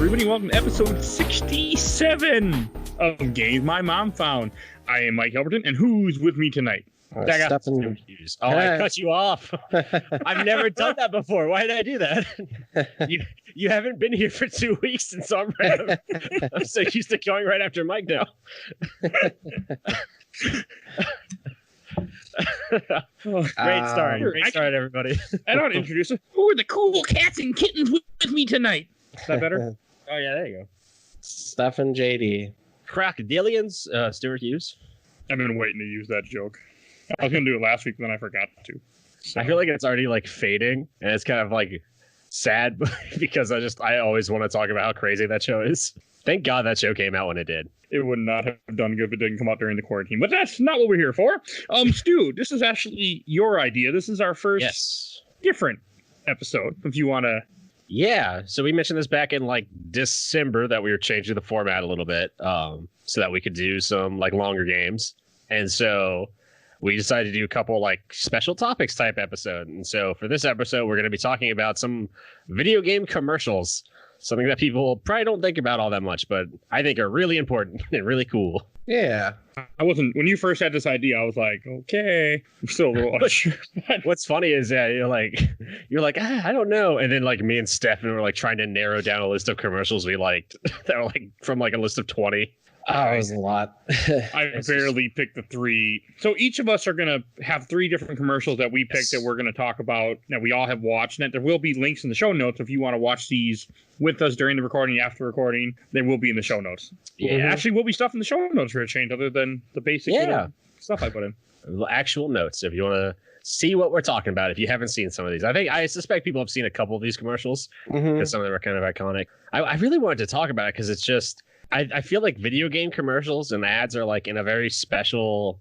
everybody. Welcome to episode 67 of Games My Mom Found. I am Mike Albertin, and who's with me tonight? Stefan Hughes. Oh, I cut you off. I've never done that before. Why did I do that? You haven't been here for 2 weeks, and so I'm so used to going right after Mike now. Great start, everybody. I don't introduce it. Who are the cool cats and kittens with me tonight? Is that better? Oh yeah, there you go. Stefan JD. Crocodilians, Stuart Hughes. I've been waiting to use that joke. I was gonna do it last week, but then I forgot to. So. I feel like it's already like fading, and it's kind of like sad because I always want to talk about how crazy that show is. Thank God that show came out when it did. It would not have done good if it didn't come out during the quarantine. But that's not what we're here for. Stu, this is actually your idea. This is our first different episode, if you want to. Yeah, so we mentioned this back in like December that we were changing the format a little bit so that we could do some like longer games. And so we decided to do a couple like special topics type episode. And so for this episode, we're going to be talking about some video game commercials. Something that people probably don't think about all that much, but I think are really important and really cool. Yeah. When you first had this idea, I was like, okay, I'm still a little unsure. What's funny is that you're like, I don't know. And then like me and Stefan were like trying to narrow down a list of commercials we liked that were like from like a list of 20. Oh, it was a lot. I barely picked the 3. So each of us are going to have 3 different commercials that we picked that we're going to talk about that we all have watched. And there will be links in the show notes if you want to watch these with us during the recording, after recording. They will be in the show notes. Yeah. Actually, will be stuff in the show notes for a change other than the basic stuff I put in. Actual notes if you want to see what we're talking about if you haven't seen some of these. I suspect people have seen a couple of these commercials because some of them are kind of iconic. I really wanted to talk about it because it's just... I feel like video game commercials and ads are like in a very special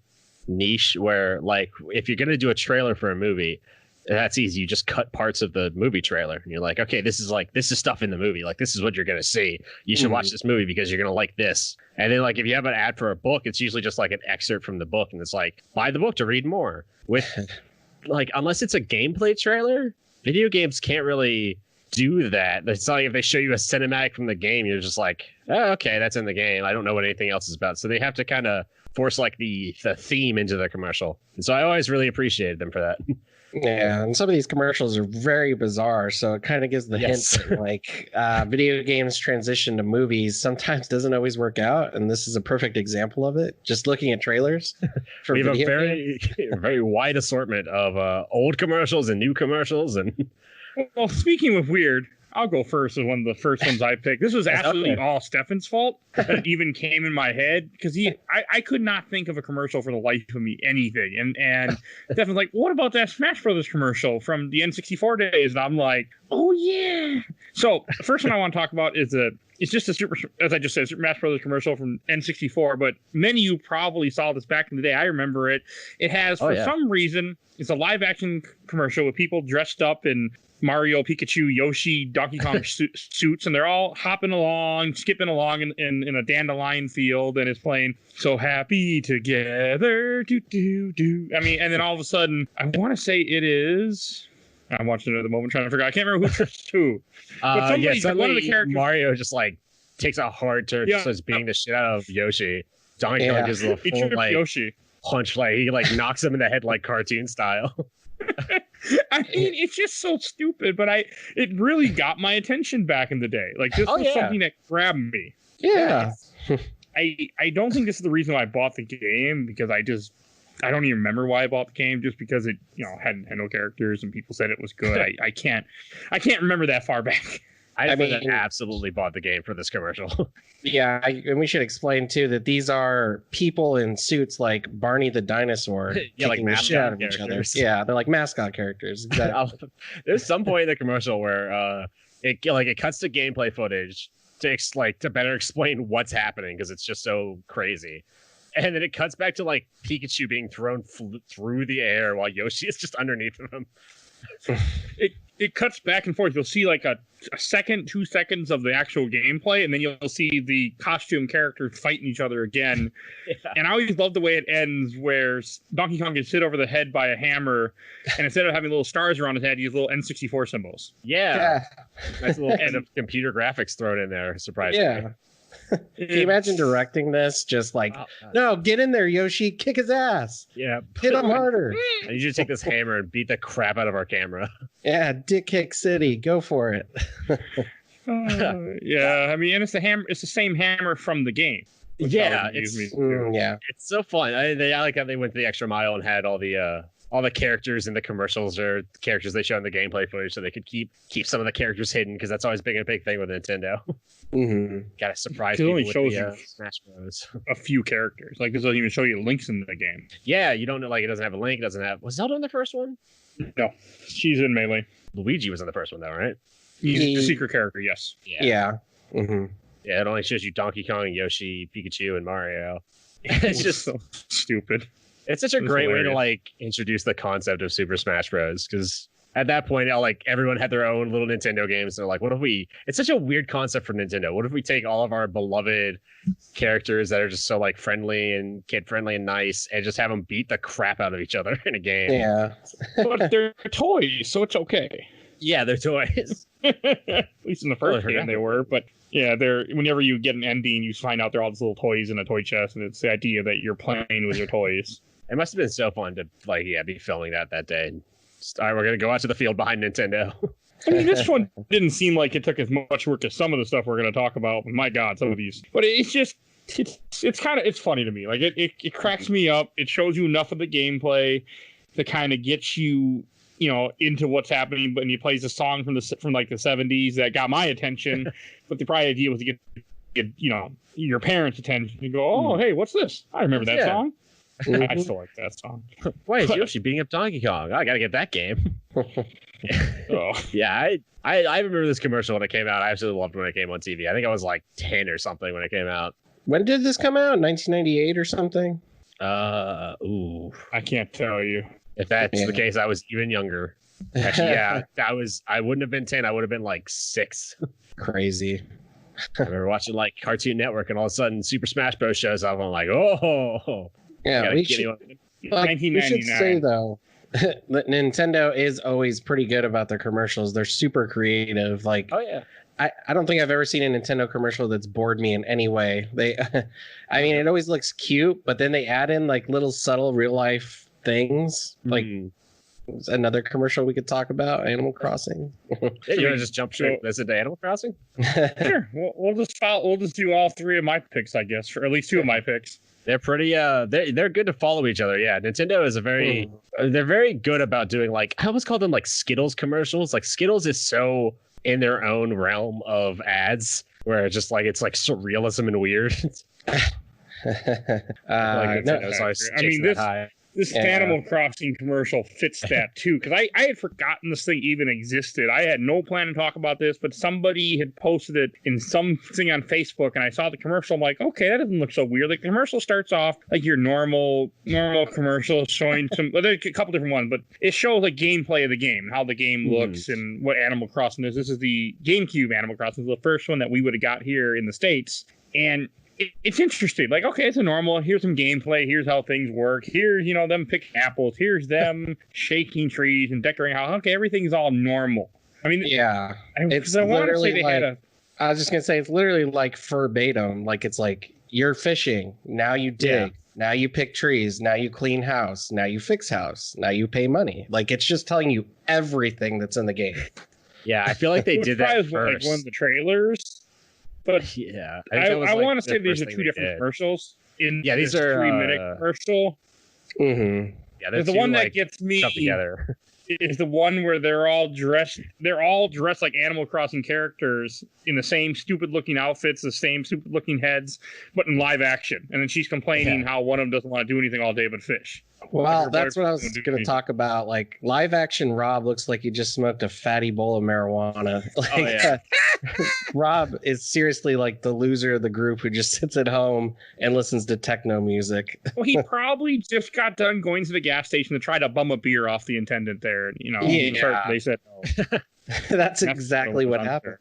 niche where like if you're going to do a trailer for a movie, that's easy. You just cut parts of the movie trailer and you're like, okay, this is stuff in the movie. Like this is what you're going to see. You should watch this movie because you're going to like this. And then like if you have an ad for a book, it's usually just like an excerpt from the book. And it's like, buy the book to read more. With like, unless it's a gameplay trailer, video games can't really do that. It's not like if they show you a cinematic from the game, you're just like, oh, okay, that's in the game. I don't know what anything else is about. So they have to kind of force like the theme into the commercial. And so I always really appreciated them for that. Yeah, and some of these commercials are very bizarre. So it kind of gives the hint that like video games transition to movies sometimes doesn't always work out. And this is a perfect example of it. Just looking at trailers. We have a very wide assortment of old commercials and new commercials and... Well, speaking of weird, I'll go first as one of the first ones I picked. This was absolutely all Stefan's fault that it even came in my head because I could not think of a commercial for the life of me, anything. And Stefan's like, what about that Smash Brothers commercial from the N64 days? And I'm like, oh yeah. So the first one I want to talk about is it's just a Super, as I just said, Super Smash Brothers commercial from N64, but many of you probably saw this back in the day. I remember it. It has, for some reason, it's a live action commercial with people dressed up in Mario, Pikachu, Yoshi, Donkey Kong suits, and they're all hopping along, skipping along in a dandelion field, and it's playing So Happy Together, do do do. I mean, and then all of a sudden, I want to say it is... I'm watching it at the moment, trying to figure out. I can't remember who's who. But suddenly one of the characters... Mario just like takes a hard turn, starts beating the shit out of Yoshi. Donkey Kong gives a full like Yoshi punch, like he like knocks him in the head like cartoon style. I mean, it's just so stupid, but it really got my attention back in the day. Like this was something that grabbed me. Yeah. I don't think this is the reason why I bought the game because I don't even remember why I bought the game, just because it, had Nintendo characters and people said it was good. I can't remember that far back. I mean, absolutely bought the game for this commercial. Yeah, and we should explain too that these are people in suits like Barney the dinosaur, like the shit out of each other. Yeah, they're like mascot characters. Exactly. There's some point in the commercial where it cuts to gameplay footage to better explain what's happening because it's just so crazy. And then it cuts back to like Pikachu being thrown through the air while Yoshi is just underneath of him. it cuts back and forth. You'll see like a second, 2 seconds of the actual gameplay, and then you'll see the costume characters fighting each other again. Yeah. And I always love the way it ends, where Donkey Kong gets hit over the head by a hammer, and instead of having little stars around his head, he has little N64 symbols. Yeah. Nice little end of computer graphics thrown in there, surprisingly. Yeah. Can you imagine directing this? Just like, no, get in there, Yoshi, kick his ass. Yeah. Hit him harder. I need you to take this hammer and beat the crap out of our camera. Yeah, Dick Kick City, go for it. Yeah, I mean, and it's the same hammer from the game. Yeah, it's so fun. I like how they went the extra mile and had all the characters in the commercials or characters they show in the gameplay footage, so they could keep some of the characters hidden, because that's always been a big thing with Nintendo. Gotta surprise people with the Smash Bros. A few characters. Like, this doesn't even show you Link's in the game. Yeah, you don't know. Like, it doesn't have a Link. It doesn't have. Was Zelda in the first one? No, she's in Melee. Luigi was in the first one, though, right? He's the secret character. Yes. Yeah. Mm-hmm. Yeah, it only shows you Donkey Kong, Yoshi, Pikachu, and Mario. It's just so stupid. It's such a great way to like introduce the concept of Super Smash Bros. Because at that point, like everyone had their own little Nintendo games. They're like, what if we? It's such a weird concept for Nintendo. What if we take all of our beloved characters that are just so like friendly and kid friendly and nice, and just have them beat the crap out of each other in a game? Yeah, but they're toys, so it's okay. Yeah, they're toys. At least in the first game they were, but yeah, they're. Whenever you get an ending, you find out they're all these little toys in a toy chest, and it's the idea that you're playing with your toys. It must have been so fun to be filming that day. All right, we're gonna go out to the field behind Nintendo. I mean, this one didn't seem like it took as much work as some of the stuff we're gonna talk about. My God, some of these, but it's just it's funny to me. Like it cracks me up. It shows you enough of the gameplay to kind of get you into what's happening. But he plays a song from like the 70s that got my attention. But the probably idea was to get your parents' attention. You go, oh hey, what's this? I remember that song. I still like that song. Why is Yoshi beating up Donkey Kong? I gotta get that game. Yeah, I remember this commercial when it came out. I absolutely loved when it came on TV. I think I was like 10 or something when it came out. When did this come out? 1998 or something? I can't tell you. If that's the case, I was even younger. Actually, yeah, I wouldn't have been 10. I would have been like 6. Crazy. I remember watching like Cartoon Network, and all of a sudden Super Smash Bros. Shows up. I'm like, oh. Yeah, we should say though, that Nintendo is always pretty good about their commercials. They're super creative. Like, oh yeah, I don't think I've ever seen a Nintendo commercial that's bored me in any way. I mean, it always looks cute, but then they add in like little subtle real life things. Like another commercial we could talk about, Animal Crossing. You want to just jump straight into Animal Crossing? Sure, we'll just do all 3 of my picks, I guess, or at least 2 of my picks. They're pretty they're good to follow each other. Yeah, Nintendo is they're very good about doing, like, I almost call them like Skittles commercials. Like Skittles is so in their own realm of ads where it's just like it's like surrealism and weird. This Animal Crossing commercial fits that too, because I had forgotten this thing even existed. I had no plan to talk about this, but somebody had posted it in something on Facebook, and I saw the commercial. I'm like, okay, that doesn't look so weird. Like, the commercial starts off like your normal commercial, showing some. Well, there's a couple different ones, but it shows like gameplay of the game, how the game looks, and what Animal Crossing is. This is the GameCube Animal Crossing, the first one that we would have got here in the States, and it's interesting. Like, okay, it's a normal. Here's some gameplay. Here's how things work. Here's, them picking apples. Here's them shaking trees and decorating how. Okay, everything's all normal. I mean, yeah. It's I want to say they had a. I was just gonna say it's literally like verbatim. Like, it's like, you're fishing. Now you dig. Yeah. Now you pick trees. Now you clean house. Now you fix house. Now you pay money. Like, it's just telling you everything that's in the game. Yeah, I feel like they did that first. Like one of the trailers. But yeah, I want to say these are 2 different commercials. These are 3-minute commercial. Mm-hmm. Yeah, there's the one that gets me together. Is the one where they're all dressed like Animal Crossing characters in the same stupid looking outfits, the same stupid looking heads, but in live action. And then she's complaining how one of them doesn't want to do anything all day but fish. Well, that's what I was going to talk about. Like live action Rob looks like he just smoked a fatty bowl of marijuana. Like, Rob is seriously like the loser of the group who just sits at home and listens to techno music. Well, he probably just got done going to the gas station to try to bum a beer off the attendant there. You know, they said no. That's exactly what happened.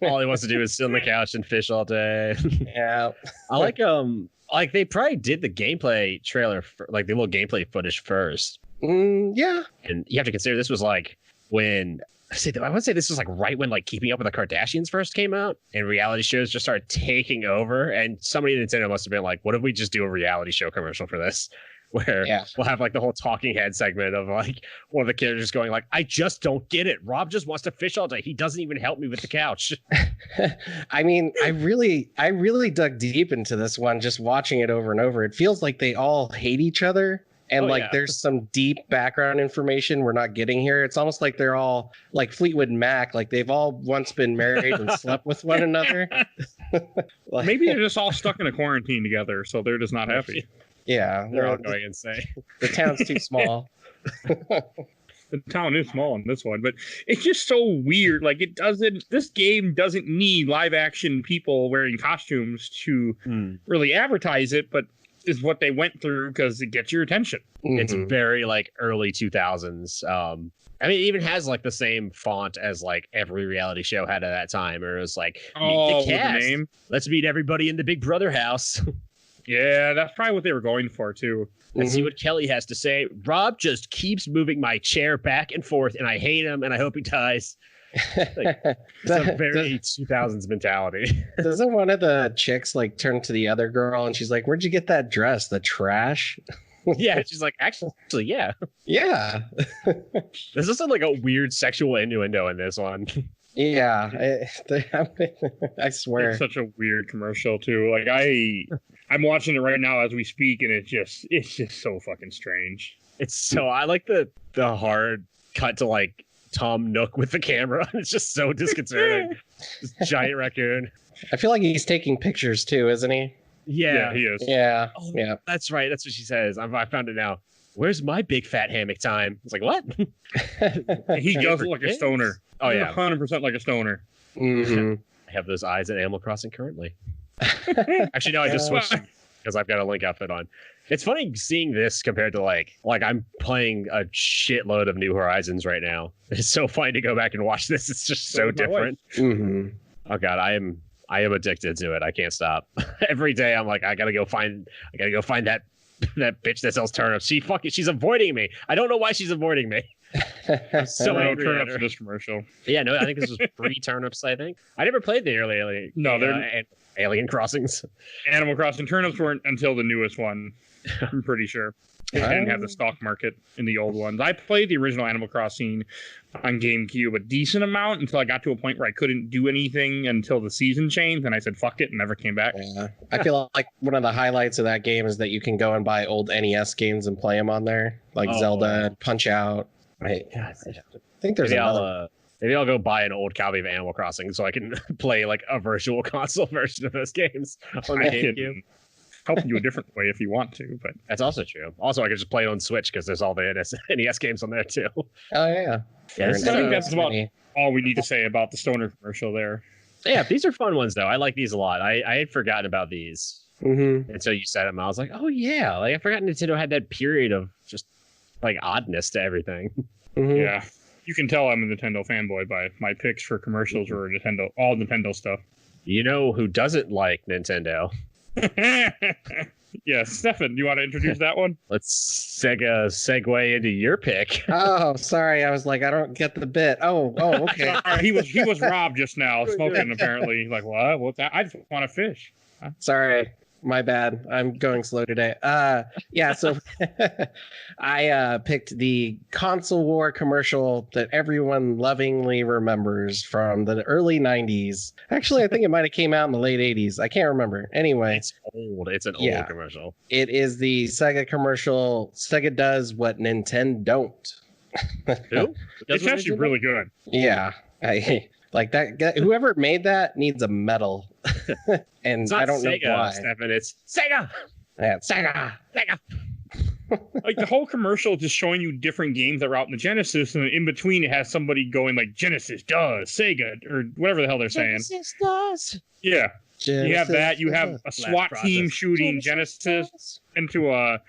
All he wants to do is sit on the couch and fish all day. Yeah. I like they probably did the gameplay trailer, like the little gameplay footage first. Yeah. And you have to consider this was like when I would say this was like right when like Keeping Up with the Kardashians first came out and reality shows just started taking over. And somebody at Nintendo must have been like, what if we just do a reality show commercial for this? Where we'll have like the whole talking head segment of like one of the characters going like, I just don't get it. Rob just wants to fish all day. He doesn't even help me with the couch. I mean, I really dug deep into this one, just watching it over and over. It feels like they all hate each other. And there's some deep background information we're not getting here. It's almost like they're all like Fleetwood Mac, like they've all once been married and slept with one another. Maybe they're just all stuck in a quarantine together, so they're just not happy. Yeah, they're all going insane. The town's too small. The town is small in this one, but it's just so weird. Like this game doesn't need live action people wearing costumes to really advertise it, but is what they went through because it gets your attention. It's very like early 2000s. I mean, it even has like the same font as like every reality show had at that time. Or it was like, meet the cast. Let's meet everybody in the Big Brother house. Yeah, that's probably what they were going for too. And see what Kelly has to say. Rob just keeps moving my chair back and forth, and I hate him, and I hope he dies. Like, it's a very 2000s mentality. Doesn't one of the chicks like turn to the other girl and she's like, "Where'd you get that dress? The trash?" Yeah, she's like, actually, yeah. Yeah. There's also like a weird sexual innuendo in this one. Yeah, I swear. It's such a weird commercial too. Like I'm watching it right now as we speak, and it's just so fucking strange. It's so I like the hard cut to like Tom Nook with the camera. It's just so disconcerting. This giant raccoon. I feel like he's taking pictures too, isn't he? Yeah, he is. Yeah, yeah. That's right. That's what she says. I found it now. Where's my big fat hammock time? It's like, what? He does look like a stoner. Oh, yeah. 100% like a stoner. Mm-hmm. I have those eyes at Animal Crossing currently. Actually, no, I just switched because I've got a Link outfit on. It's funny seeing this compared to like I'm playing a shitload of New Horizons right now. It's so funny to go back and watch this. It's just so different. Mm-hmm. Oh, God, I am addicted to it. I can't stop. Every day I'm like, I gotta go find that bitch that sells turnips. She's avoiding me. I don't know why she's avoiding me. I'm so angry turnips at her. For this commercial. Yeah, no, I think this was free turnips. I think I never played the early Alien Crossings. Animal Crossing turnips weren't until the newest one. I'm pretty sure. They didn't have the stock market in the old ones. I played the original Animal Crossing on GameCube a decent amount until I got to a point where I couldn't do anything until the season changed, and I said fuck it and never came back. Yeah. I feel like one of the highlights of that game is that you can go and buy old NES games and play them on there, like Zelda and Punch Out. I think there's another. Maybe I'll go buy an old copy of Animal Crossing so I can play like a virtual console version of those games on the GameCube. Help you a different way if you want to, but that's also true. Also, I could just play it on Switch because there's all the NES games on there too. Oh yeah. I think that's about all we need to say about the Stoner commercial there. Yeah, these are fun ones though. I like these a lot. I had forgotten about these until you said them. I was like, oh yeah, like I forgot Nintendo had that period of just like oddness to everything. Yeah, you can tell I'm a Nintendo fanboy by my picks for commercials or all Nintendo stuff. You know who doesn't like Nintendo? Yeah, Stefan, you want to introduce that one? Let's segue into your pick. Oh, sorry. I was like, I don't get the bit. Oh, okay. He was Rob just now, smoking apparently. Like, what? What's that? I just want to fish. Huh? Sorry. My bad. I'm going slow today. Yeah, so I picked the console war commercial that everyone lovingly remembers from the early 90s. Actually, I think it might have came out in the late 80s. I can't remember. Anyway. It's old. It's an old commercial. It is the Sega commercial. Sega does what Nintendo don't. Who? It's actually really good. Yeah. Like that, whoever made that needs a medal. And I don't Sega, know why. Stefan, it's Sega. Yeah, Sega. Like the whole commercial just showing you different games that were out in the Genesis, and in between it has somebody going like Genesis does, Sega, or whatever the hell they're saying. Genesis does. Yeah. Genesis You have that. You have a SWAT team shooting Genesis into a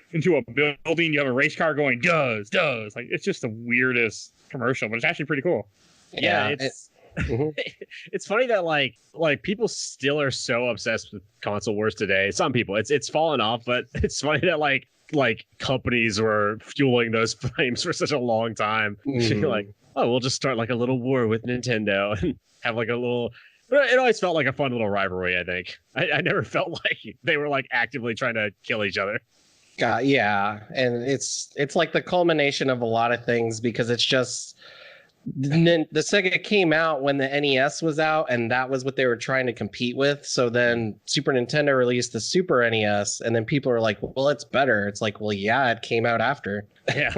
building. You have a race car going does. Like it's just the weirdest commercial, but it's actually pretty cool. Yeah, it's funny that like people still are so obsessed with console wars today. Some people, it's fallen off, but it's funny that like companies were fueling those flames for such a long time. Like, oh, we'll just start like a little war with Nintendo and have like a little. It always felt like a fun little rivalry. I think I never felt like they were like actively trying to kill each other. Yeah, and it's like the culmination of a lot of things, because it's just the Sega came out when the NES was out, and that was what they were trying to compete with. So then Super Nintendo released the Super NES, and then people are like, well, it's better. It's like, well, yeah, it came out after. Yeah,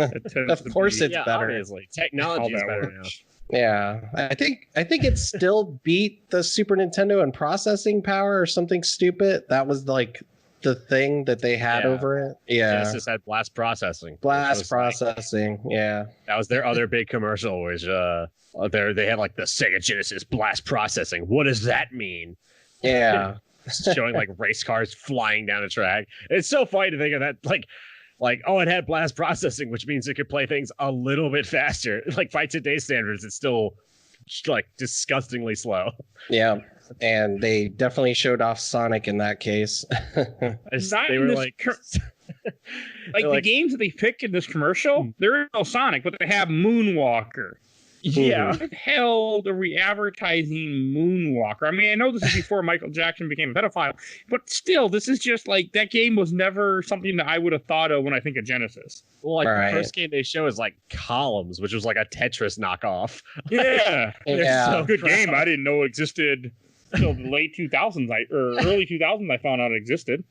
of course it's better. Obviously. Technology is better now. Yeah, I think it still beat the Super Nintendo in processing power or something stupid. That was like the thing that they had over it. Yeah, Genesis had blast processing. Blast processing. Like, yeah, that was their other big commercial. Was they had like the Sega Genesis blast processing. What does that mean? Yeah, showing like race cars flying down a track. It's so funny to think of that. Like, oh, it had blast processing, which means it could play things a little bit faster. Like by today's standards, it's still like disgustingly slow. Yeah, and they definitely showed off Sonic in that case. They were like, the games that they pick in this commercial, there is no Sonic, but they have Moonwalker. Yeah, what the hell are we advertising Moonwalker? I mean, I know this is before Michael Jackson became a pedophile, but still, this is just like that game was never something that I would have thought of when I think of Genesis. Well, like the first game they show is like Columns, which was like a Tetris knockoff. Yeah, so good game. I didn't know existed until the late 2000s, or early 2000s. I found out it existed.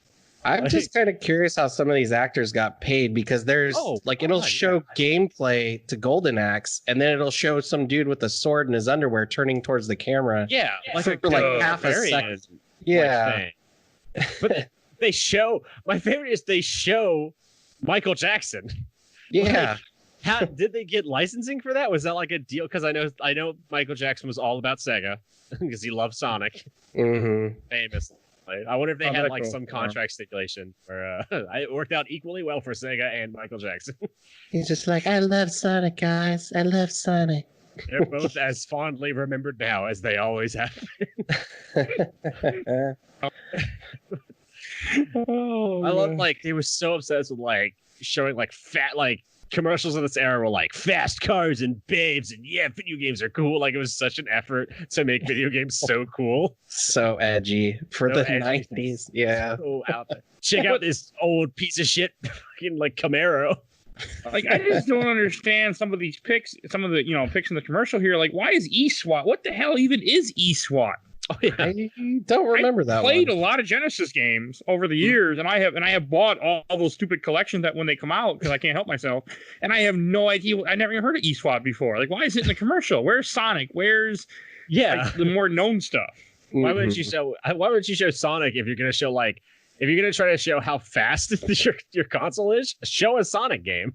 I'm just kind of curious how some of these actors got paid, because there's it'll show gameplay to Golden Axe, and then it'll show some dude with a sword in his underwear turning towards the camera. Yeah, for like half a second. Yeah, but they show. My favorite is they show Michael Jackson. Yeah. How did they get licensing for that? Was that like a deal? Because I know Michael Jackson was all about Sega because he loved Sonic. Famous. I wonder if they had like some contract stipulation where it worked out equally well for Sega and Michael Jackson. He's just like, I love Sonic, guys. I love Sonic. They're both as fondly remembered now as they always have been. I love like they were so obsessed with like showing like fat like commercials of this era were like fast cars and babes and yeah, video games are cool. Like it was such an effort to make video games so cool, so edgy for the 90s. Yeah, so out there. Check out this old piece of shit fucking like Camaro. Like I just don't understand some of these picks, some of the picks in the commercial here. Like, why is eSWAT? What the hell even is eSWAT? Oh, yeah. I don't remember that. I played a lot of Genesis games over the years, and I have bought all those stupid collections that when they come out because I can't help myself, and I have no idea. I never even heard of eSWAT before. Like, why is it in the commercial? Where's Sonic? Where's the more known stuff? Why wouldn't you show Sonic if you're gonna show like if you're gonna try to show how fast your console is? Show a Sonic game.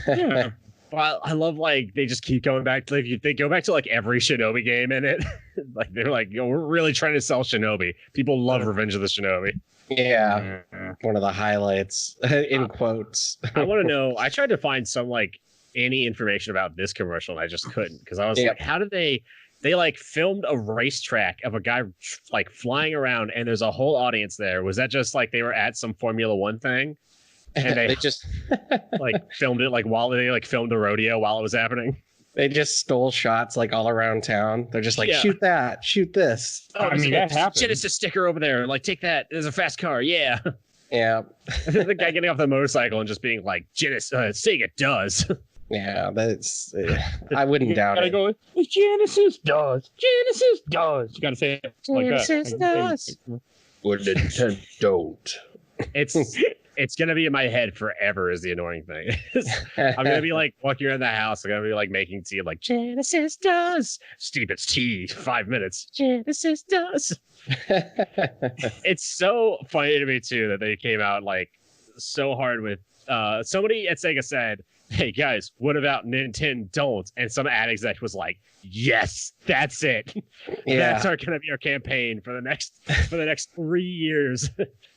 Yeah. Well, I love like they just keep going back to like they go back to like every Shinobi game in it. Like they're like, we're really trying to sell Shinobi. People love Revenge of the Shinobi. Yeah, one of the highlights in quotes. I want to know. I tried to find some like any information about this commercial, and I just couldn't because I was like, how did they like filmed a racetrack of a guy like flying around, and there's a whole audience there? Was that just like they were at some Formula One thing? And they just like filmed it like while they like filmed a rodeo while it was happening. They just stole shots like all around town. They're just like, shoot that, shoot this. Oh, I mean, that happened. Genesis sticker over there. Like, take that. There's a fast car. Yeah. Yeah. The guy getting off the motorcycle and just being like, Genesis, Sega does. Yeah, that's. I wouldn't doubt it. Go, Genesis does. Genesis does. You gotta say it like Genesis that. Does. But Nintendo don't. It's gonna be in my head forever is the annoying thing. I'm gonna be like walking around the house. I'm gonna be like making tea. I'm like, Genesis does. Steve, it's tea. 5 minutes. Genesis does. It's so funny to me too that they came out like so hard with somebody at Sega said, "Hey guys, what about Nintendo don't?" And some ad exec was like, "Yes, that's it. That's gonna be our campaign for the next 3 years."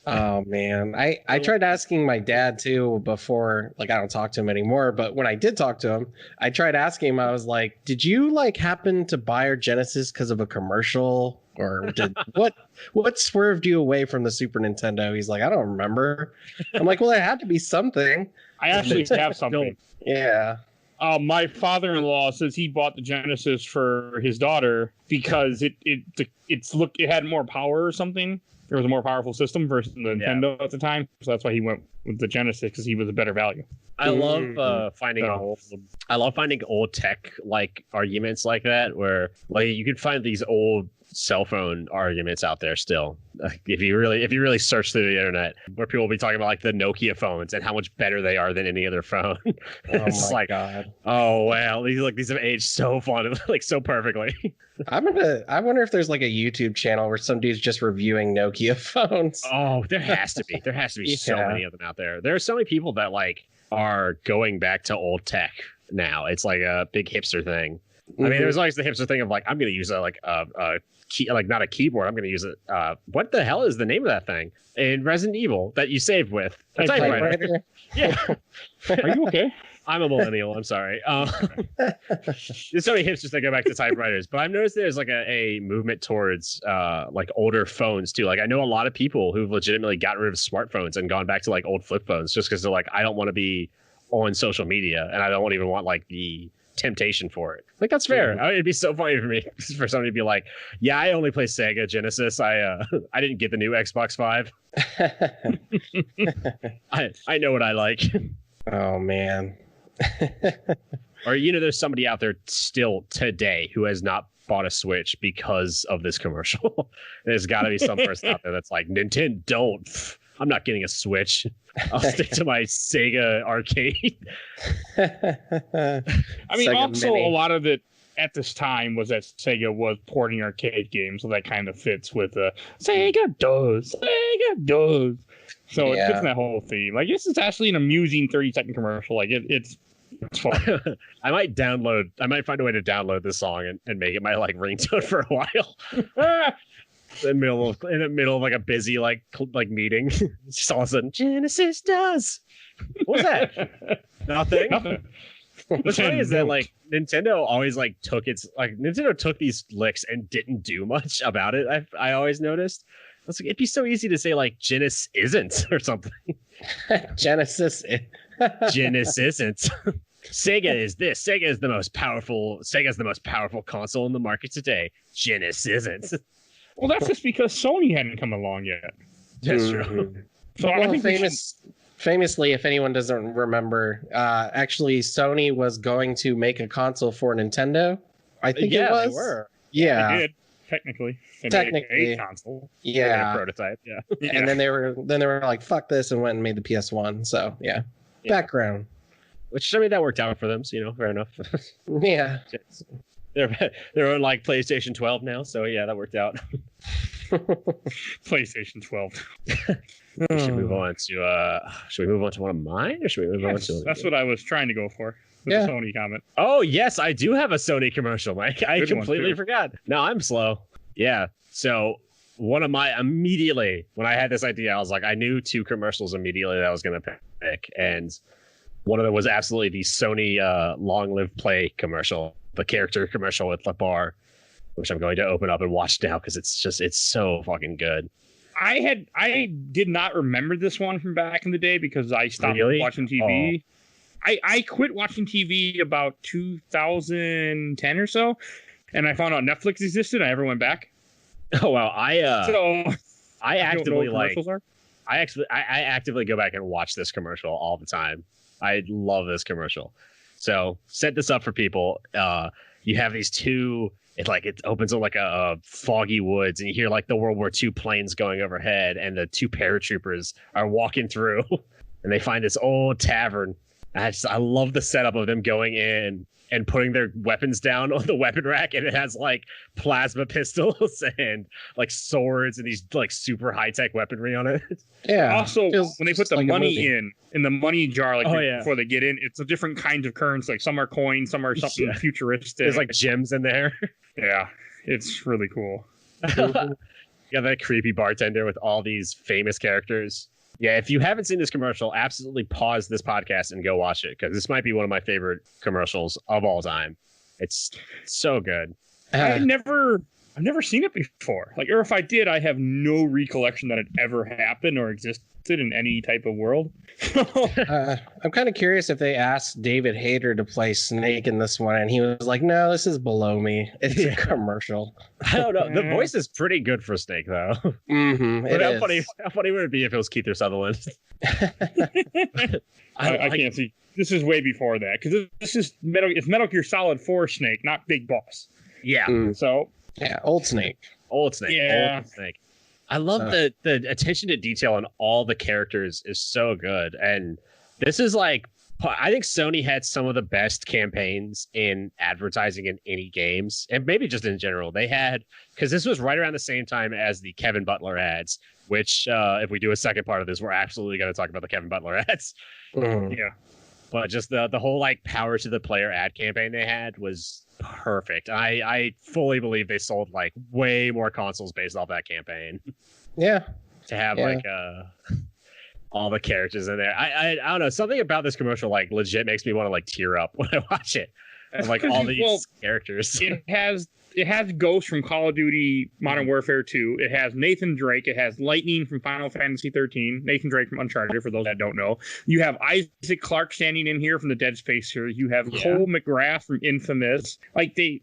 Oh man, I tried asking my dad too before. Like, I don't talk to him anymore, but when I did talk to him, I tried asking him. I was like, "Did you like happen to buy our Genesis because of a commercial, or did what swerved you away from the Super Nintendo?" He's like, "I don't remember." I'm like, "Well, there had to be something." I actually have something. Yeah. My father-in-law says he bought the Genesis for his daughter because it had more power or something. There was a more powerful system versus the Nintendo at the time, so that's why he went with the Genesis, because he was a better value. I love finding old tech like arguments like that, where like you could find these old cell phone arguments out there still. If you really search through the internet, where people will be talking about like the Nokia phones and how much better they are than any other phone. It's like, God. Oh wow, these have aged so fun, like so perfectly. I wonder if there's like a YouTube channel where some dude's just reviewing Nokia phones. Oh, there has to be. There has to be so many of them out there. There are so many people that like are going back to old tech now. It's like a big hipster thing. I mean, there's always the hipster thing of like, I'm going to use a key, like not a keyboard. I'm going to use it. What the hell is the name of that thing in Resident Evil that you saved with? A typewriter. Yeah. Are you okay? I'm a millennial. I'm sorry. There's so many hipsters that go back to typewriters, but I've noticed there's like a movement towards like older phones too. Like I know a lot of people who've legitimately gotten rid of smartphones and gone back to like old flip phones just because they're like, I don't want to be on social media and I don't even want like the temptation for it. Like that's fair. It'd be so funny for me for somebody to be like, yeah, I only play Sega Genesis. I didn't get the new Xbox 5. I know what I like. Oh man. Or there's somebody out there still today who has not bought a Switch because of this commercial. There's got to be some person out there that's like, Nintendo don't. I'm not getting a Switch. I'll stick to my Sega arcade. I mean, Sega also Mini. a lot of it at this time was that Sega was porting arcade games, so that kind of fits with Sega does. So it fits in that whole theme. Like, this is actually an amusing 30-second commercial. Like, it's fun. I might find a way to download this song and make it my like ringtone for a while. In the middle of like a busy like meeting, just all of a sudden Genesis does. What was that? Nothing. What's funny is that like Nintendo always like took these licks and didn't do much about it. I always noticed. I was like, it'd be so easy to say like Genesis isn't or something. Genesis isn't. Sega is this. Sega is the most powerful console in the market today. Genesis isn't. Well, that's just because Sony hadn't come along yet. That's true. So I think famously, if anyone doesn't remember, actually Sony was going to make a console for Nintendo. I think it was. They were. Yeah, they did technically. They made a console. Yeah, a prototype. Yeah. And then they were like, "Fuck this," and went and made the PS1. So yeah. Background. Which I mean that worked out for them. So fair enough. Yeah. They're on like PlayStation 12 now, so yeah, that worked out. PlayStation 12. Should we move on to one of mine, or should we move on to? That's what I was trying to go for. With the Sony comment. Oh yes, I do have a Sony commercial, Mike. I completely forgot. No, I'm slow. Yeah. So one of my immediately when I had this idea, I was like, I knew 2 commercials immediately that I was going to pick, and one of them was absolutely the Sony Long Live Play commercial. The character commercial with the bar, which I'm going to open up and watch now because it's so fucking good. I did not remember this one from back in the day because I stopped watching TV. I quit watching TV about 2010 or so, and I found out Netflix existed. I never went back. Oh wow! I actively go back and watch this commercial all the time. I love this commercial. So set this up for people. You have these 2. It opens up like a foggy woods, and you hear like the World War II planes going overhead, and the 2 paratroopers are walking through, and they find this old tavern, I love the setup of them going in and putting their weapons down on the weapon rack, and it has like plasma pistols and like swords and these like super high-tech weaponry on it. Yeah. Also, when they put the like money in the money jar, like yeah. before they get in, it's a different kinds of currency. Like some are coins, some are something futuristic. There's like gems in there. Yeah, it's really cool. You got that creepy bartender with all these famous characters. Yeah, if you haven't seen this commercial, absolutely pause this podcast and go watch it, because this might be one of my favorite commercials of all time. It's so good. I've never seen it before. Like, or if I did, I have no recollection that it ever happened or existed in any type of world. I'm kind of curious if they asked David Hayter to play Snake in this one, and he was like, "No, this is below me. It's a commercial." I don't know. The voice is pretty good for Snake, though. Mm-hmm, How funny would it be if it was Keith Sutherland? I can't see. This is way before that, because this is it's Metal Gear Solid 4 Snake, not Big Boss. Yeah. So yeah, old Snake. Old Snake. Yeah. Old Snake. I love the attention to detail on all the characters is so good. And this is like, I think Sony had some of the best campaigns in advertising in any games, and maybe just in general. They had, because this was right around the same time as the Kevin Butler ads, which if we do a second part of this, we're absolutely going to talk about the Kevin Butler ads. Yeah. But just the whole like power to the player ad campaign they had was perfect. I fully believe they sold like way more consoles based off that campaign. Yeah. To have like all the characters in there. I don't know. Something about this commercial like legit makes me want to like tear up when I watch it. Of, like all these characters. It has Ghost from Call of Duty Modern Warfare 2. It has Nathan Drake. It has Lightning from Final Fantasy 13. Nathan Drake from Uncharted, for those that don't know. You have Isaac Clarke standing in here from the Dead Space series. You have Cole McGrath from Infamous. Like they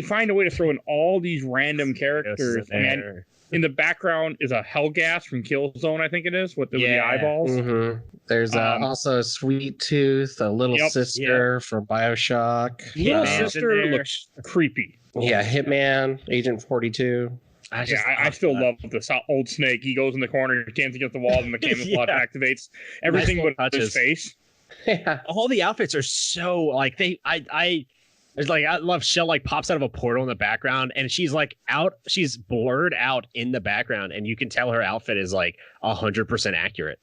find a way to throw in all these random characters. And in the background is a Hellgas from Killzone, I think it is, with the eyeballs. Mm-hmm. There's also Sweet Tooth, a little sister from BioShock. Little sister looks creepy. Yeah, Hitman, Agent 42. I still love the old Snake. He goes in the corner, he can't against the wall, and the camouflage activates everything but his face. Yeah. All the outfits are so like it's like I love Shell like pops out of a portal in the background, and she's like she's blurred out in the background, and you can tell her outfit is like 100% accurate.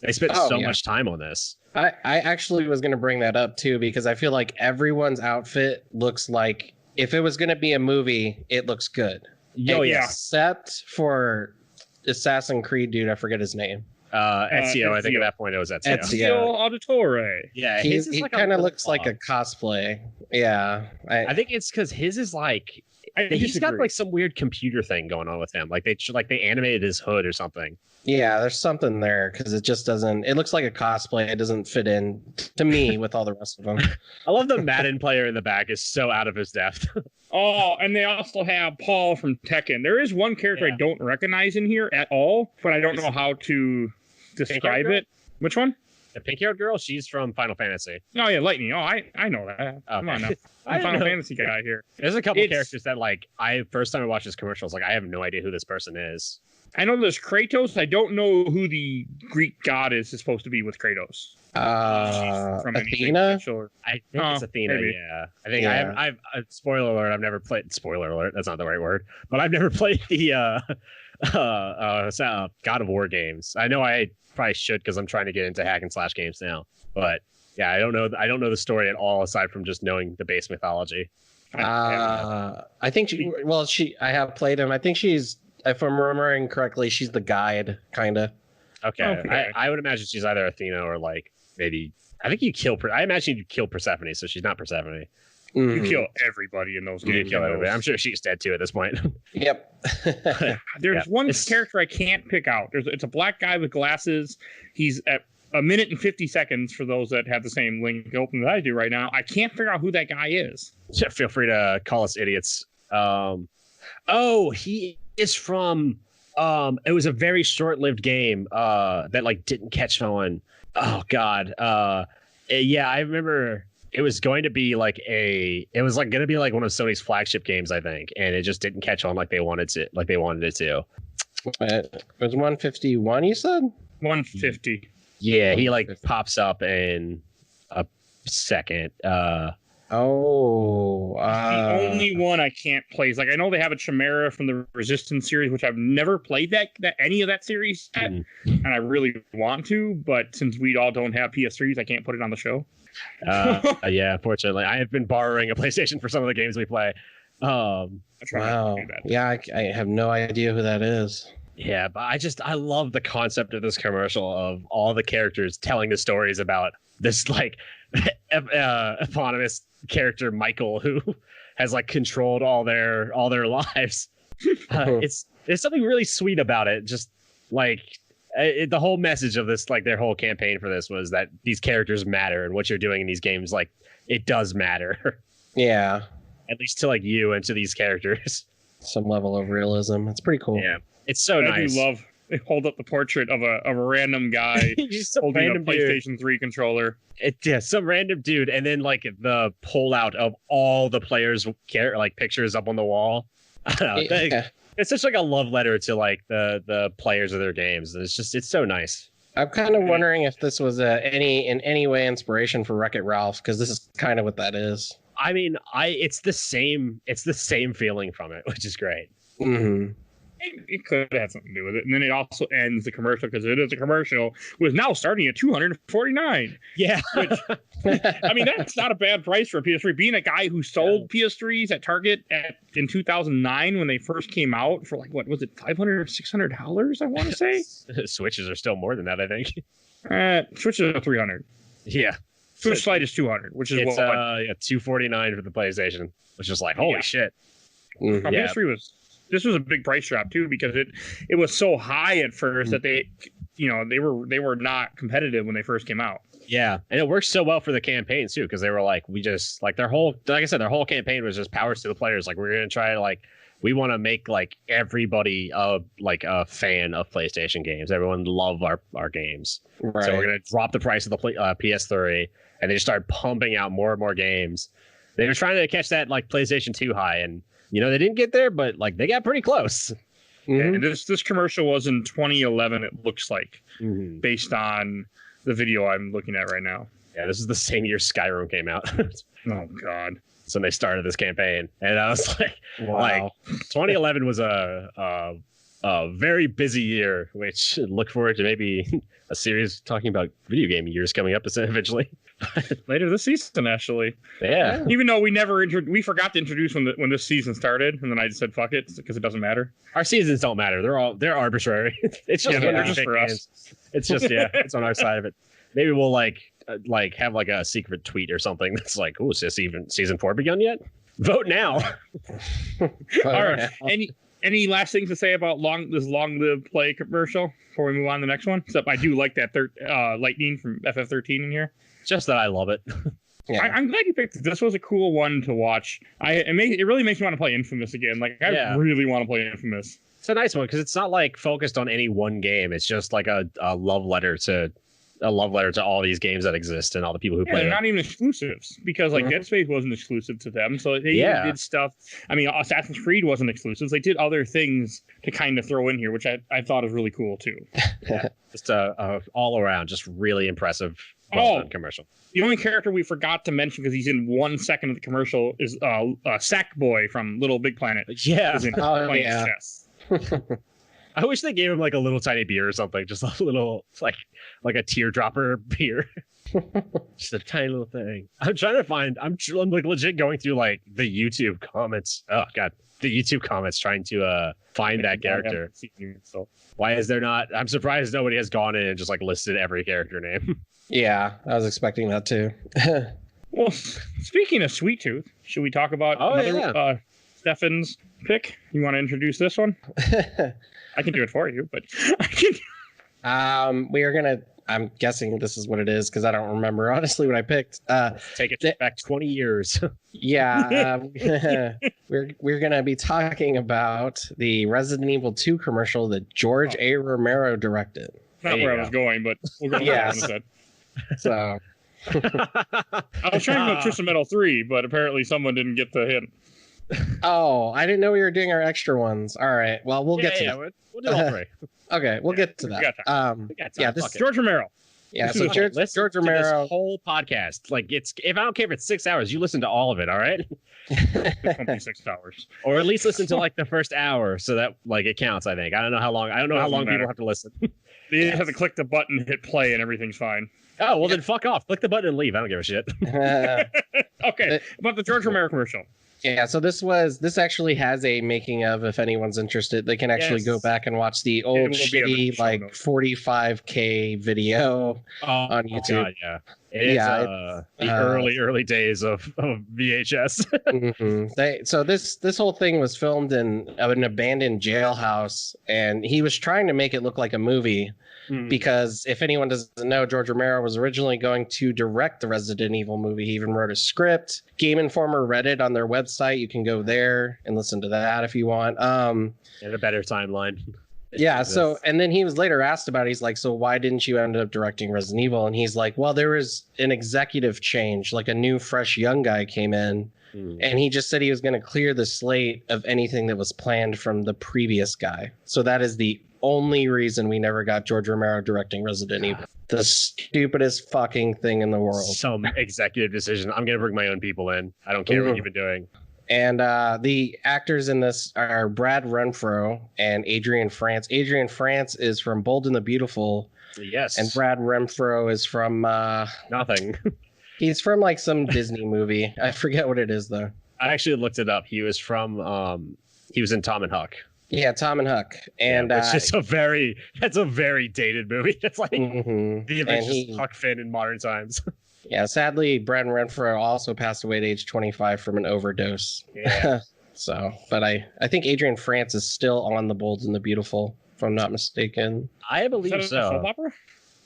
They spent so much time on this. I actually was going to bring that up too, because I feel like everyone's outfit looks like, if it was going to be a movie, it looks good. Except for Assassin's Creed dude, I forget his name. Ezio, I think at that point it was Ezio Auditore. Yeah, he kind of looks like a cosplay. Yeah, I think it's because his is like he's got like some weird computer thing going on with him. Like they animated his hood or something. Yeah, there's something there because it just doesn't. It looks like a cosplay. It doesn't fit in to me with all the rest of them. I love the Madden player in the back is so out of his depth. Oh, and they also have Paul from Tekken. There is one character I don't recognize in here at all, but I don't know how to describe it. Which one? The pink-haired girl. She's from Final Fantasy. Oh yeah, Lightning. Oh, I know that. Okay. Come on now. I'm a Final Fantasy guy here. There's a couple characters that like first time I watched this commercial, I was like, I have no idea who this person is. I know there's Kratos. I don't know who the Greek god is supposed to be with Kratos. From Athena? I think it's Athena, maybe. Yeah. I think I've spoiler alert, I've never played spoiler alert, that's not the right word. But I've never played the God of War games. I know I probably should because I'm trying to get into hack and slash games now. But yeah, I don't know the story at all aside from just knowing the base mythology. I think I have played him. I think she's, if I'm remembering correctly, she's the guide, kind of. Okay. I would imagine she's either Athena or like maybe. I think I imagine you kill Persephone, so she's not Persephone. You kill everybody in those games. I'm sure she's dead too at this point. Yep. There's one character I can't pick out. It's a black guy with glasses. He's at 1 minute and 50 seconds for those that have the same link open that I do right now. I can't figure out who that guy is. Yeah, feel free to call us idiots. He is from it was a very short-lived game that like didn't catch on. Oh god. Yeah, I remember it was going to be like going to be like one of Sony's flagship games, I think, and it just didn't catch on like they wanted it to. It was 151, you said? 150. Yeah, he like pops up and a second. The only one I can't play is, like, I know they have a Chimera from the Resistance series, which I've never played that any of that series yet, and I really want to, but since we all don't have PS3s, I can't put it on the show. Yeah, fortunately, I have been borrowing a PlayStation for some of the games we play. Wow. Yeah, I have no idea who that is. Yeah, but I love the concept of this commercial of all the characters telling the stories about this, like, eponymous character Michael, who has, like, controlled all their lives. It's there's something really sweet about it. Just like the whole message of this, like, their whole campaign for this was that these characters matter, and what you're doing in these games, like, it does matter. Yeah, at least to, like, you and to these characters. Some level of realism. It's pretty cool. Yeah, it's so nice. I do love. They hold up the portrait of a random guy holding a PlayStation 3 controller. Some random dude, and then, like, the pullout of all the players' like pictures up on the wall. I don't know. It's such, like, a love letter to, like, the players of their games. It's so nice. I'm kind of wondering if this was in any way inspiration for Wreck-It Ralph, because this is kind of what that is. I mean, it's the same feeling from it, which is great. Mm-hmm. It could have something to do with it. And then it also ends the commercial, because it is a commercial, with now starting at $249. Yeah. Which, I mean, that's not a bad price for a PS3. Being a guy who sold PS3s at Target in 2009 when they first came out for, like, what was it, $500 or $600, I want to say? Switches are still more than that, I think. Switches are $300. Yeah. Switch Lite is $200, which is it's $249 for the PlayStation, which is like, holy shit. Mm-hmm. PS3 this was a big price drop too, because it was so high at first that they were not competitive when they first came out. Yeah, and it works so well for the campaign too, because they were like, we just, like, their whole campaign was just powers to the players. Like, we're gonna try to, like, we want to make, like, everybody like a fan of PlayStation games. Everyone love our games, right. So we're gonna drop the price of the PS3, and they just started pumping out more and more games. They were trying to catch that, like, PlayStation 2 high, and they didn't get there, but, like, they got pretty close. Mm-hmm. And this commercial was in 2011. It looks like, based on the video I'm looking at right now. Yeah, this is the same year Skyrim came out. Oh God! So they started this campaign, and I was like, wow. Like, 2011 was a very busy year, which look forward to maybe a series talking about video game years coming up eventually. Later this season, actually. Yeah. Even though we forgot to introduce when this season started, and then I just said fuck it because it doesn't matter. Our seasons don't matter. They're arbitrary. It's just they're just for us. It's just it's on our side of it. Maybe we'll like have, like, a secret tweet or something that's like, "Oh, is this even season 4 begun yet? Vote now." All right. Any last things to say about this long-lived play commercial before we move on to the next one? Except I do like that lightning from FF13 in here. Just that I love it. Yeah. I'm glad you picked it. This was a cool one to watch. It really makes me want to play Infamous again. Like, I really want to play Infamous. It's a nice one because it's not, like, focused on any one game. It's just like a love letter to all these games that exist and all the people who play. They're not even exclusives, because, like, Dead Space wasn't exclusive to them, so they did stuff. I mean, Assassin's Creed wasn't exclusive. They did other things to kind of throw in here, which I thought was really cool too. Yeah. Just a all around, just really impressive commercial. The only character we forgot to mention, because he's in 1 second of the commercial, is Sackboy from Little Big Planet. Yeah. Chess. I wish they gave him, like, a little tiny beer or something, just a little, like a teardropper beer. Just a tiny little thing. I'm like legit going through, like, the YouTube comments. Oh God, the YouTube comments trying to find that character. So why is there not? I'm surprised nobody has gone in and just, like, listed every character name. Yeah, I was expecting that too. Well, speaking of Sweet Tooth, should we talk about Stefan's pick? You want to introduce this one? I can do it for you, but I can. We are gonna. I'm guessing this is what it is because I don't remember honestly what I picked. Take it back 20 years. Yeah, we're gonna be talking about the Resident Evil 2 commercial that George A. Romero directed. Not where I was going, but we'll go instead. So I was trying to go Twisted Metal 3, but apparently someone didn't get the hint. Oh, I didn't know we were doing our extra ones. All right. Well, we'll get to that. We'll do all three. Okay, we'll get to that. We got time. This George Romero. Yeah, This so is George Romero, this whole podcast, like if I don't care if it's 6 hours, you listen to all of it, all right? It's only 6 hours. Or at least listen to like the first hour, so that like it counts. I think I don't know how long. I don't know how long people have to listen. You just have to click the button, hit play, and everything's fine. Oh well, then fuck off. Click the button and leave. I don't give a shit. Okay, about the George Romero commercial. Yeah, so this actually has a making of. If anyone's interested, they can actually go back and watch the old shitty like 45K video on YouTube. God, yeah, it is the early days of VHS. So this whole thing was filmed in an abandoned jailhouse, and he was trying to make it look like a movie. Because if anyone doesn't know, George Romero was originally going to direct the Resident Evil movie. He even wrote a script. Game Informer read it on their website. You can go there and listen to that if you want. And a better timeline. Yeah. So, and then he was later asked about it. He's like, so why didn't you end up directing Resident Evil? And he's like, well, there was an executive change, like a new, fresh, young guy came in. And he just said he was going to clear the slate of anything that was planned from the previous guy. So that is the only reason we never got George Romero directing Resident Evil. The stupidest fucking thing in the world. Some executive decision. I'm going to bring my own people in. I don't care what you've been doing. And the actors in this are Brad Renfro and Adrian France. Adrian France is from Bold and the Beautiful. Yes. And Brad Renfro is from... nothing. He's from like some Disney movie. I forget what it is, though. I actually looked it up. He was from... he was in Tom and Huck. Yeah, Tom and Huck, and it's just that's a very dated movie. It's like the Avengers Huck Finn in modern times. Yeah, sadly, Brad Renfro also passed away at age 25 from an overdose. Yeah. So, but I think Adrian France is still on The Bold and the Beautiful, if I'm not mistaken. I believe so. Is that a soap opera?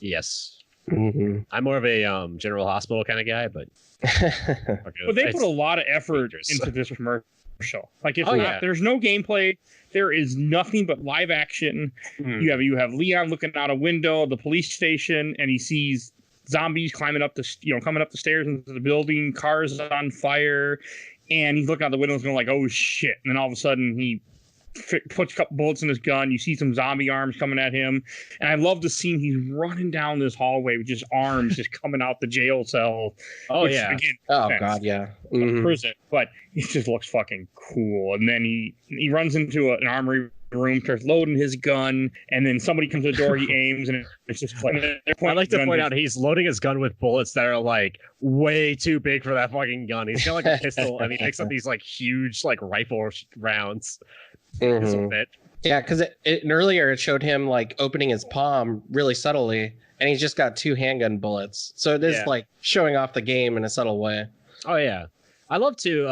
Yes. I'm more of a General Hospital kind of guy, but but they put a lot of effort into this commercial. Like it's there's no gameplay. There is nothing but live action. You have Leon looking out a window of the police station, and he sees zombies coming up the stairs into the building. Cars on fire, and he's looking out the window and going like, "Oh shit!" And then all of a sudden he puts a couple bullets in his gun. You see some zombie arms coming at him, and I love the scene. He's running down this hallway with just arms just coming out the jail cell. Again, God, yeah, prison, but it just looks fucking cool. And then he runs into an armory room, starts loading his gun, and then somebody comes to the door. He aims, and it's just like I like to point out he's loading his gun with bullets that are like way too big for that fucking gun. He's got like a pistol, and he picks up these like huge like rifle rounds. Yeah, because earlier it showed him like opening his palm really subtly, and he's just got 2 handgun bullets. So it is like showing off the game in a subtle way. Oh yeah, I love to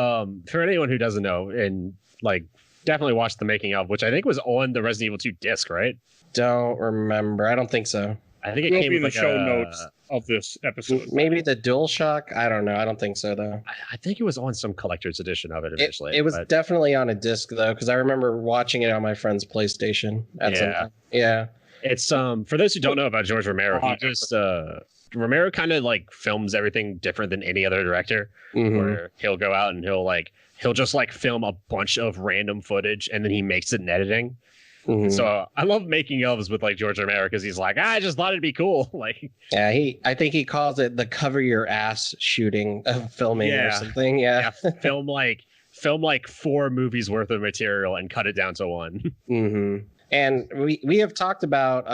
for anyone who doesn't know, and like definitely watch the making of, which I think was on the Resident Evil 2 disc, right? Don't remember. I don't think so. I think it came in the like show notes of this episode. Maybe the DualShock. I don't know. I don't think so though. I think it was on some collector's edition of it eventually. It was definitely on a disc though, because I remember watching it on my friend's PlayStation at some time. Yeah. It's for those who don't know about George Romero, he just Romero kind of like films everything different than any other director. Where he'll go out and he'll just like film a bunch of random footage and then he makes it in editing. So I love making ofs with like George Romero because he's like, I just thought it'd be cool. Like, yeah, I think he calls it the cover your ass shooting of filming or something. Yeah. Film like 4 movies worth of material and cut it down to 1. And we have talked about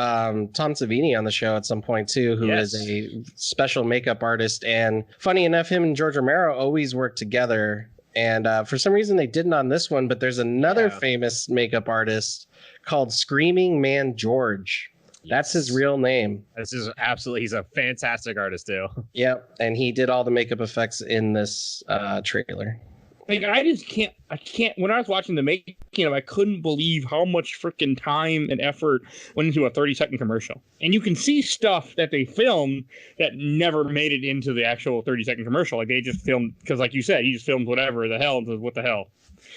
Tom Savini on the show at some point too, who is a special makeup artist. And funny enough, him and George Romero always work together. And for some reason they didn't on this one, but there's another famous makeup artist called Screaming Man George. That's his real name. This is he's a fantastic artist too. Yep. And he did all the makeup effects in this trailer. Like I can't. When I was watching the making of, I couldn't believe how much freaking time and effort went into a 30-second commercial. And you can see stuff that they filmed that never made it into the actual 30-second commercial. Like they just filmed because, like you said, he just filmed whatever the hell. What the hell?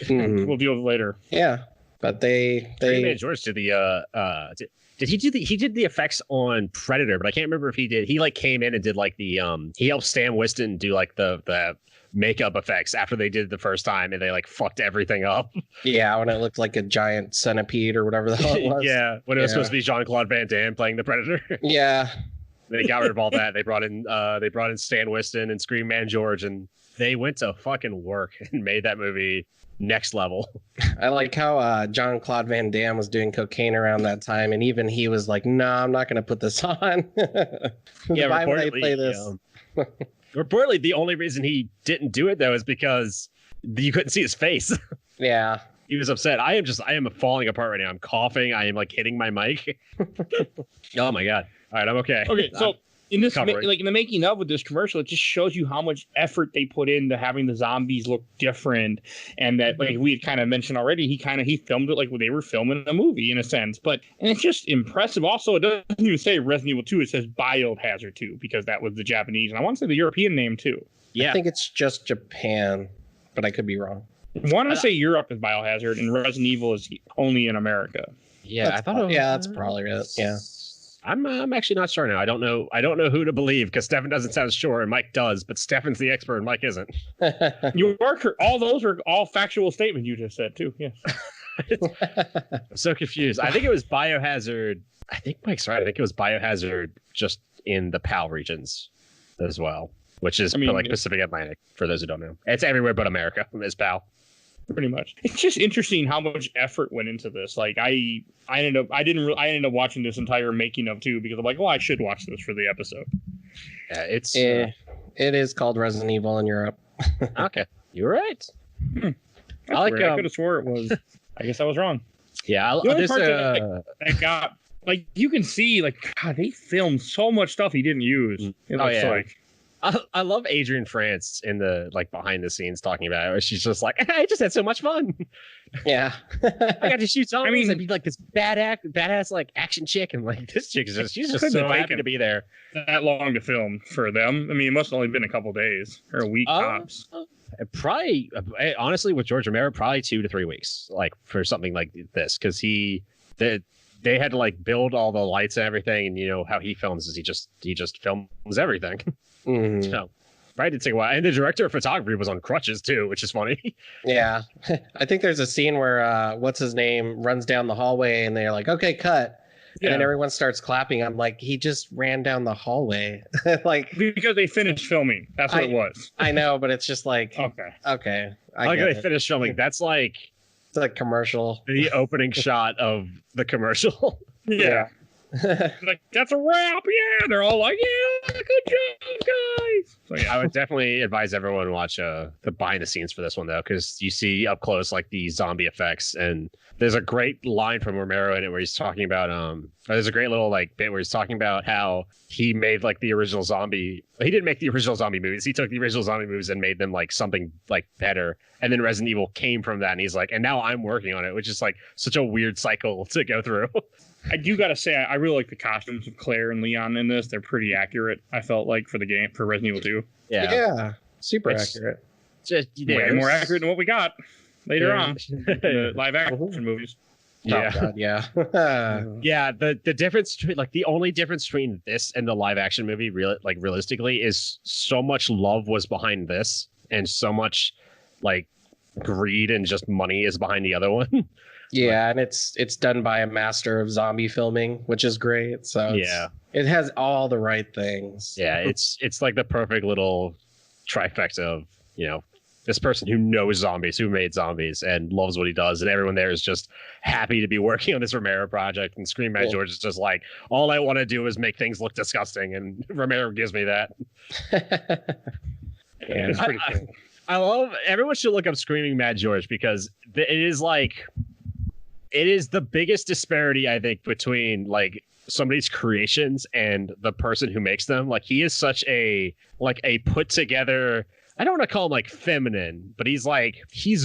We'll deal with it later. Yeah, but they George did the Did he do he did the effects on Predator, but I can't remember if he did. He like came in and did like the he helped Stan Winston do like the makeup effects after they did it the first time, and they like fucked everything up. Yeah, when it looked like a giant centipede or whatever the hell it was. Yeah, when it was supposed to be Jean-Claude Van Damme playing the Predator. Yeah. They got rid of all that. They brought in Stan Winston and Scream Man George, and they went to fucking work and made that movie next level. I like how Jean-Claude Van Damme was doing cocaine around that time, and even he was like, "No, I'm not going to put this on." Yeah, why would I play this? Reportedly, the only reason he didn't do it though is because you couldn't see his face. Yeah. He was upset. I am falling apart right now. I'm coughing. I am like hitting my mic. Oh my god. All right, I'm okay. Okay, so in this, like in the making of with this commercial, it just shows you how much effort they put into having the zombies look different, and that, like we had kind of mentioned already, he filmed it like they were filming a movie in a sense. And it's just impressive. Also, it doesn't even say Resident Evil 2; it says Biohazard 2 because that was the Japanese, and I want to say the European name too. Yeah, I think it's just Japan, but I could be wrong. I want to say Europe is Biohazard, and Resident Evil is only in America. Yeah, I thought. That's probably it. Yeah. I'm actually not sure now. I don't know who to believe because Stefan doesn't sound sure and Mike does, but Stefan's the expert and Mike isn't. You are all those are all factual statements you just said too. Yes. I'm so confused. I think it was Biohazard. I think Mike's right. I think it was Biohazard just in the PAL regions as well, which is like Pacific Atlantic. For those who don't know, it's everywhere but America is PAL. Pretty much. It's just interesting how much effort went into this. Like I ended up watching this entire making of too because I'm like, well, I should watch this for the episode. Yeah, it is called Resident Evil in Europe. Okay, you're right. I could have swore it was. I guess I was wrong. Yeah, the only part that got like you can see like God, they filmed so much stuff he didn't use. It looks like. I love Adrian France in the like behind the scenes talking about it. Where she's just like, I just had so much fun. Yeah, I got to shoot zombies and be like this badass like action chick, and like this chick is she's just so happy to be there. That long to film for them. I mean, it must have only been a couple days or a week tops. Probably, honestly, with George Romero, probably 2 to 3 weeks, like for something like this, because they had to like build all the lights and everything, and you know how he films is he just films everything. Mm-hmm. So probably did take a while, and the director of photography was on crutches too, which is funny. Yeah, I think there's a scene where what's his name runs down the hallway, and they're like, "Okay, cut." Yeah. And then everyone starts clapping. I'm like, he just ran down the hallway. Like because they finished filming. That's what it was. I know, but it's just like okay. I like they finished filming. That's like it's like commercial. The opening shot of the commercial. Yeah. Like that's a wrap. Yeah, they're all like, yeah, good job, guys. So yeah, I would definitely advise everyone to watch the behind the scenes for this one though, because you see up close like the zombie effects, and there's a great line from Romero in it where he's talking about there's a great little like bit where he's talking about how he made like the original zombie. He didn't make the original zombie movies. He took the original zombie movies and made them like something like better. And then Resident Evil came from that, and he's like, and now I'm working on it, which is like such a weird cycle to go through. I do gotta say, I really like the costumes of Claire and Leon in this. They're pretty accurate. I felt like for the game for Resident Evil 2. Yeah, super accurate. Just way more accurate than what we got later on in the live action movies. Yeah, oh, God, yeah, yeah. The difference between like the only difference between this and the live action movie, realistically, is so much love was behind this, and so much like greed and just money is behind the other one. Yeah, and it's done by a master of zombie filming, which is great. So it has all the right things. Yeah, it's like the perfect little trifecta of, you know, this person who knows zombies, who made zombies, and loves what he does, and everyone there is just happy to be working on this Romero project. And Scream Man George is just like, all I want to do is make things look disgusting, and Romero gives me that. Yeah, it's pretty cool. I love everyone should look up Screaming Mad George because it is like. It is the biggest disparity, I think, between like somebody's creations and the person who makes them. Like he is such a put together. I don't want to call him like feminine, but he's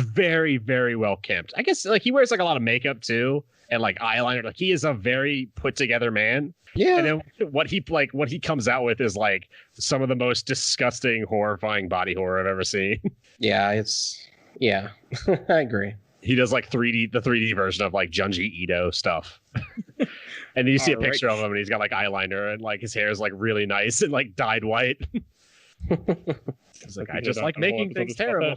very, very well kempt. I guess like he wears like a lot of makeup too and like eyeliner. Like he is a very put together man. Yeah. And then what he comes out with is like some of the most disgusting, horrifying body horror I've ever seen. Yeah, I agree. He does like the 3D version of like Junji Ito stuff. And then you see a picture of him and he's got like eyeliner and like his hair is like really nice and like dyed white. He's like, I just like making things terrible.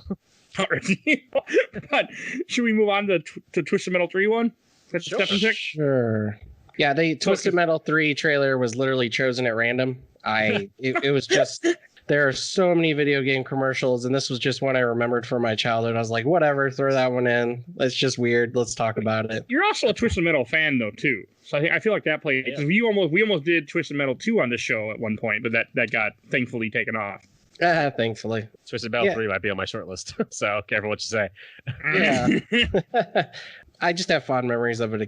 But should we move on to Twist the Metal 3 one? That's Stefan pick? Sure. Yeah, the Twisted Metal 3 trailer was literally chosen at random. It was just, there are so many video game commercials, and this was just one I remembered from my childhood. I was like, whatever, throw that one in. It's just weird. Let's talk about it. You're also a Twisted Metal fan, though, too. So I feel like that played, because we almost did Twisted Metal 2 on the show at one point, but that got thankfully taken off. Thankfully. Twisted Metal 3 might be on my short list, so careful what you say. Yeah. I just have fond memories of it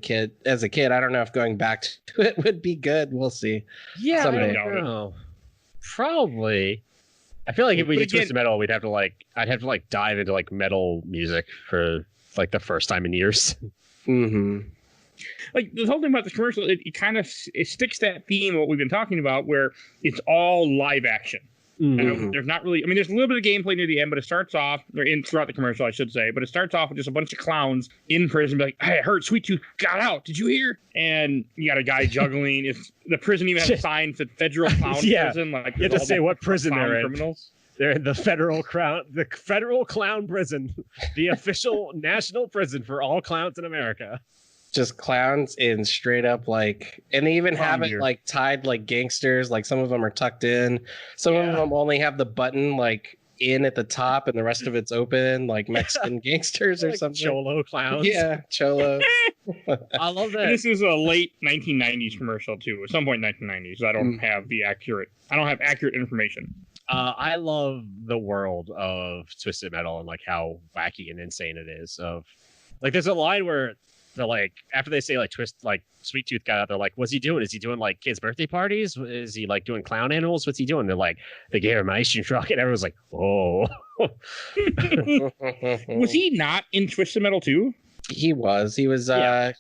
as a kid. I don't know if going back to it would be good. We'll see. Yeah, someday. I don't know. Probably. I feel like if we did Twisted Metal, I'd have to dive into like metal music for like the first time in years. Mm-hmm. Like the whole thing about the commercial, it sticks that theme of what we've been talking about, where it's all live action. Mm-hmm. There's not really, there's a little bit of gameplay near the end, but it starts off, throughout the commercial, I should say, but it starts off with just a bunch of clowns in prison, like, hey, I heard Sweet Tooth got out. Did you hear? And you got a guy juggling. The prison even has a sign that said Federal Clown Prison. Like, you have to say what prison they're in. Criminals. They're in the Federal Clown Prison, the official national prison for all clowns in America. Just clowns in straight up like, and they even have it like tied like gangsters. Like some of them are tucked in. Some of them only have the button like in at the top, and the rest of it's open, like Mexican gangsters or like something. Cholo clowns. Yeah, cholo. I love that. And this is a late 1990s commercial too. At some point in 1990s, I don't have accurate information. I love the world of Twisted Metal and like how wacky and insane it is. Of like, there's a line where they're like, after they say like Sweet Tooth got out, they're like, what's he doing? Is he doing like kids' birthday parties? Is he like doing clown animals? What's he doing? They're like, they gave him an ice cream truck, and everyone's like, oh. Was he not in Twisted Metal 2? He was. I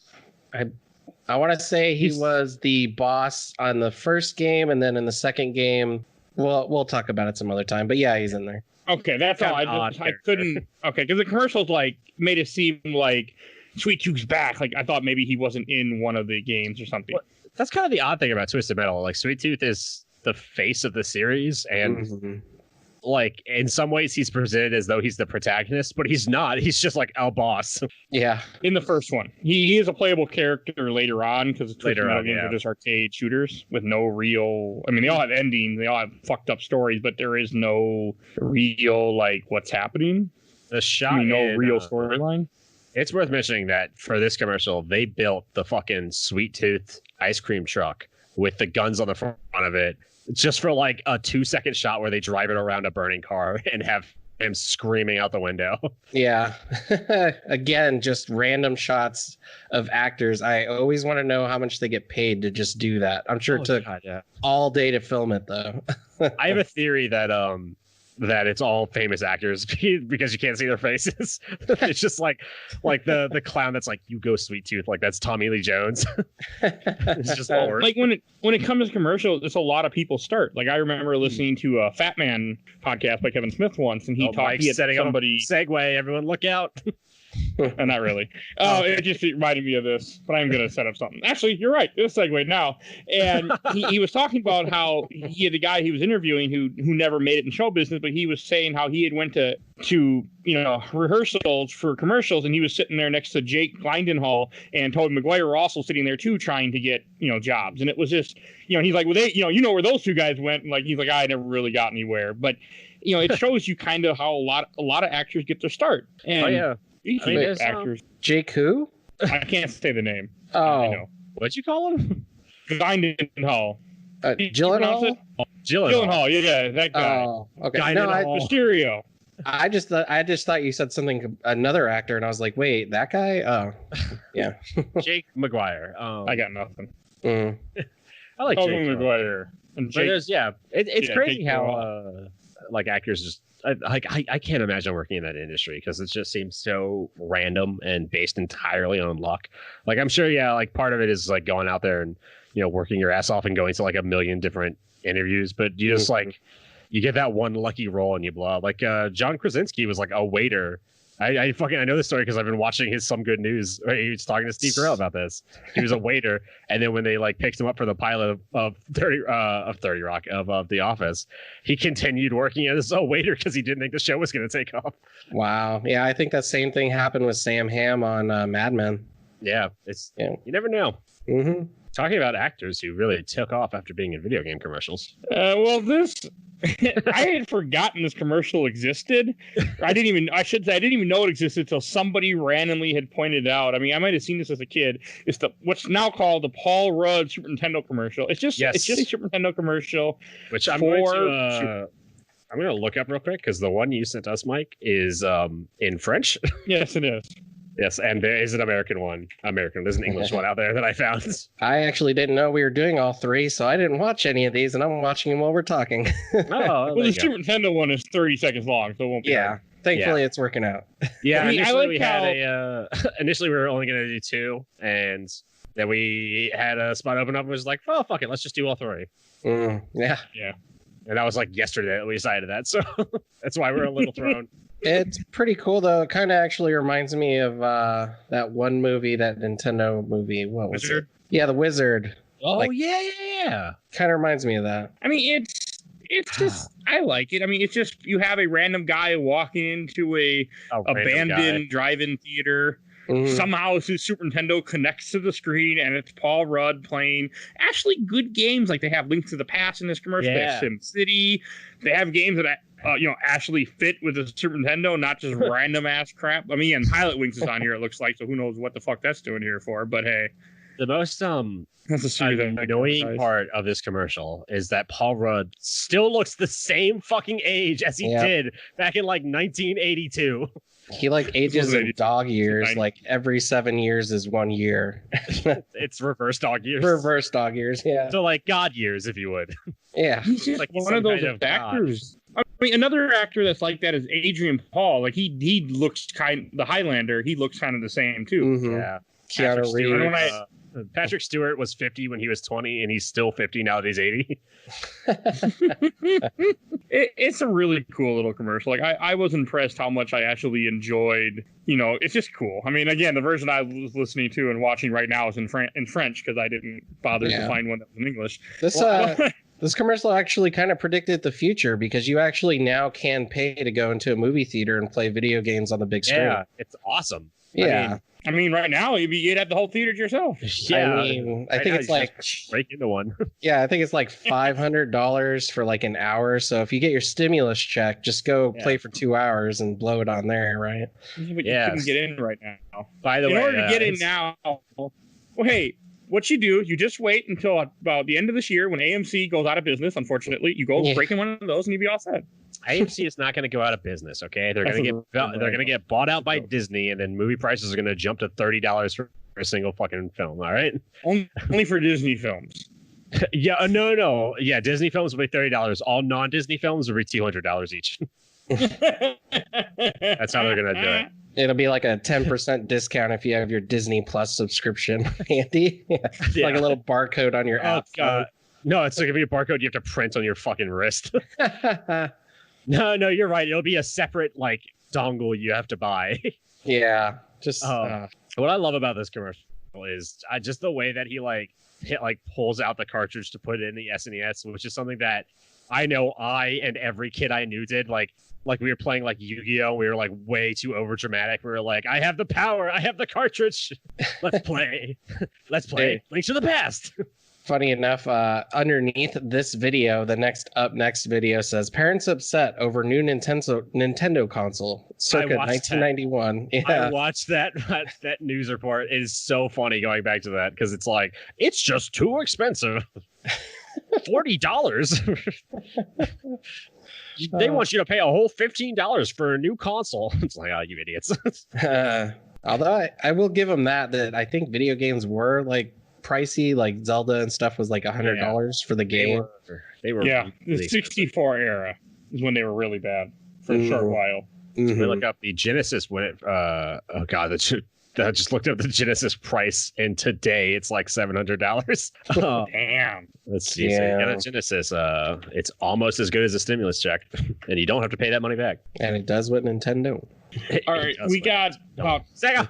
want to say he was the boss on the first game, and then in the second game, well, we'll talk about it some other time. But yeah, he's in there. Okay, that's all. I couldn't. Okay, because the commercials like made it seem like Sweet Tooth's back. Like I thought maybe he wasn't in one of the games or something. Well, that's kind of the odd thing about Twisted Metal. Like Sweet Tooth is the face of the series, and like in some ways he's presented as though he's the protagonist, but he's not. He's just like our boss. Yeah. In the first one, he is a playable character later on, because Twisted Metal games are just arcade shooters with no real. They all have endings. They all have fucked up stories, but there is no real like what's happening. The shot, no real storyline. It's worth mentioning that for this commercial, they built the fucking Sweet Tooth ice cream truck with the guns on the front of it, just for like a 2-second shot where they drive it around a burning car and have him screaming out the window. Yeah. Again, just random shots of actors. I always want to know how much they get paid to just do that. I'm sure it took all day to film it, though. I have a theory that it's all famous actors because you can't see their faces. It's just like the clown that's like, you go Sweet Tooth, like that's Tommy Lee Jones. It's just all work. Like when it comes to commercials, it's a lot of people start. Like I remember listening to a Fat Man podcast by Kevin Smith once, and he talked. He had setting somebody segue. Everyone look out. Not really. It just reminded me of this, but I'm going to set up something. Actually, you're right. This segue now. And he was talking about how he had a guy he was interviewing who never made it in show business, but he was saying how he had went to rehearsals for commercials, and he was sitting there next to Jake Gyllenhaal and Tobey Maguire were also sitting there too, trying to get jobs. And it was just he's like, well, they where those two guys went, and like he's like, I never really got anywhere. But it shows you kind of how a lot of actors get their start. And actors. Jake who? I can't say the name. Oh, what'd you call him? Gyllenhaal. Gyllenhaal? Gyllenhaal, yeah, that guy. Oh, okay. Mysterio. I just thought you said another actor, and I was like, wait, that guy? Oh, yeah. Jake Maguire. I got nothing. I like Jake Maguire. And Jake, it's crazy how like actors just. I can't imagine working in that industry because it just seems so random and based entirely on luck. Like I'm sure, like part of it is like going out there and working your ass off and going to like a million different interviews, but you just like you get that one lucky role and you blow up. Like John Krasinski was like a waiter. I know this story because I've been watching his Some Good News. Right? He was talking to Steve Carell about this. He was a waiter, and then when they like picked him up for the pilot of 30 Rock of The Office, he continued working as a waiter because he didn't think the show was going to take off. Wow. Yeah, I think that same thing happened with Sam Hamm on Mad Men. Yeah, you never know. Mm-hmm. Talking about actors who really took off after being in video game commercials. Well, this I had forgotten this commercial existed. I didn't even know it existed until somebody randomly had pointed it out. I mean, I might have seen this as a kid. It's what's now called the Paul Rudd Super Nintendo commercial. It's just a Super Nintendo commercial. Which I'm going to look up real quick because the one you sent us, Mike, is in French. Yes, it is. Yes, and there is an American one. There's an English one out there that I found. I actually didn't know we were doing all three, so I didn't watch any of these, and I'm watching them while we're talking. Well, the Super Nintendo one is 30 seconds long, so it won't be hard. Thankfully, it's working out. Yeah, initially we were only going to do 2, and then we had a spot open up and was like, oh, fuck it, let's just do all 3. Yeah. And that was like yesterday that we decided that, so that's why we're a little thrown. It's pretty cool, though. It kind of actually reminds me of that one movie, that Nintendo movie. What was it? Yeah, The Wizard. Oh, yeah. Kind of reminds me of that. I mean, it's just, I like it. I mean, it's just, you have a random guy walking into a abandoned drive-in theater. Mm-hmm. Somehow Super Nintendo connects to the screen, and it's Paul Rudd playing actually good games. Like, they have Link to the Past in this commercial. They have SimCity. They have games that actually fit with the Super Nintendo, not just random ass crap. I mean, and Pilot Wings is on here, it looks like, so who knows what the fuck that's doing here for, but hey. The most annoying part of this commercial is that Paul Rudd still looks the same fucking age as he did back in like 1982. He like ages in dog years, like every 7 years is 1 year. It's reverse dog years. Reverse dog years, yeah. So like God years, if you would. Yeah. He's just like one of those actors. God. I mean, another actor that's like that is Adrian Paul. Like he looks the Highlander. He looks kind of the same too. Mm-hmm. Yeah. Keanu Reeves. Patrick Stewart was 50 when he was 20, and he's still 50 now that he's 80. It's a really cool little commercial. Like I was impressed how much I actually enjoyed. It's just cool. I mean, again, the version I was listening to and watching right now is in French because I didn't bother to find one that was in English. This commercial actually kind of predicted the future because you actually now can pay to go into a movie theater and play video games on the big screen. Yeah, it's awesome. Yeah. I mean, right now you'd have the whole theater to yourself. Yeah, I think it's like break into one. Yeah, I think it's like $500 for like an hour. So if you get your stimulus check, just go play for 2 hours and blow it on there, right? But you couldn't get in right now. By the way, in order to get in now, well, hey, what you do, you just wait until about the end of this year when AMC goes out of business. Unfortunately, you go break in one of those and you'll be all set. AMC is not going to go out of business. Okay, they're going to get bought out by Disney, and then movie prices are going to jump to $30 for a single fucking film. All right, only for Disney films. No. Yeah, Disney films will be $30. All non-Disney films will be $200 each. That's how they're going to do it. It'll be like a 10% discount if you have your Disney Plus subscription, Andy. Like a little barcode on your app. God. No, it's going to be a barcode you have to print on your fucking wrist. No, you're right. It'll be a separate like dongle you have to buy. Yeah, just what I love about this commercial is just the way that he pulls out the cartridge to put it in the SNES, which is something that I know I and every kid I knew did. Like we were playing like Yu-Gi-Oh! We were like way too over dramatic. We were like, I have the power, I have the cartridge. Let's play. Let's play. Link to the Past. Funny enough, underneath this video, the next video says, "Parents upset over new Nintendo console, circa 1991." Yeah. I watched that news report. It is so funny going back to that because it's like, it's just too expensive. $40. They want you to pay a whole $15 for a new console. It's like, oh, you idiots. Although I will give them that I think video games were like pricey, like Zelda and stuff was like $100 for the game. They were the 64 era is when they were really bad for a short while. Mm-hmm. We look up the Genesis when it I just looked up the Genesis price, and today it's like $700. Oh, damn. Let's see. So you got a Genesis. It's almost as good as a stimulus check, and you don't have to pay that money back. And it does what Nintendo. All right, we got Sega.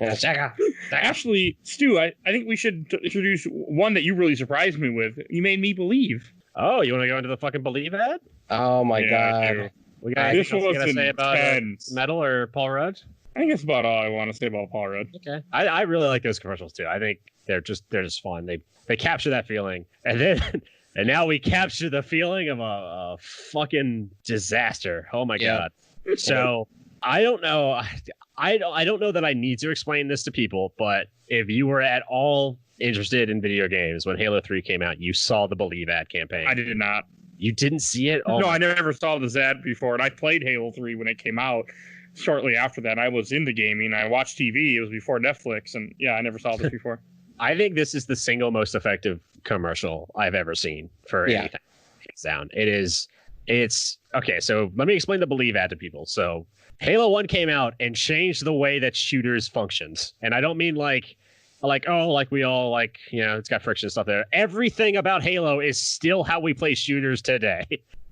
Sega. Actually, Stu, I think we should introduce one that you really surprised me with. You made me believe. Oh, you want to go into the fucking believe ad? Oh my god. We got anything else to say about Metal or Paul Rudd? I think that's about all I want to say about Paul Rudd. Okay. I really like those commercials too. I think they're just fun. They capture that feeling. And then and now we capture the feeling of a fucking disaster. Oh my God. So I don't know. I don't know that I need to explain this to people, but if you were at all interested in video games when Halo 3 came out, you saw the Believe ad campaign. I did not. You didn't see it? No, I never saw this ad before, and I played Halo 3 when it came out. Shortly after that, I was into gaming. I watched TV. It was before Netflix, and yeah, I never saw this before. I think this is the single most effective commercial I've ever seen for anything. Sound. It's okay. So let me explain the Believe ad to people. So Halo 1 came out and changed the way that shooters functions, and I don't mean like we all like, you know, it's got friction stuff there. Everything about Halo is still how we play shooters today.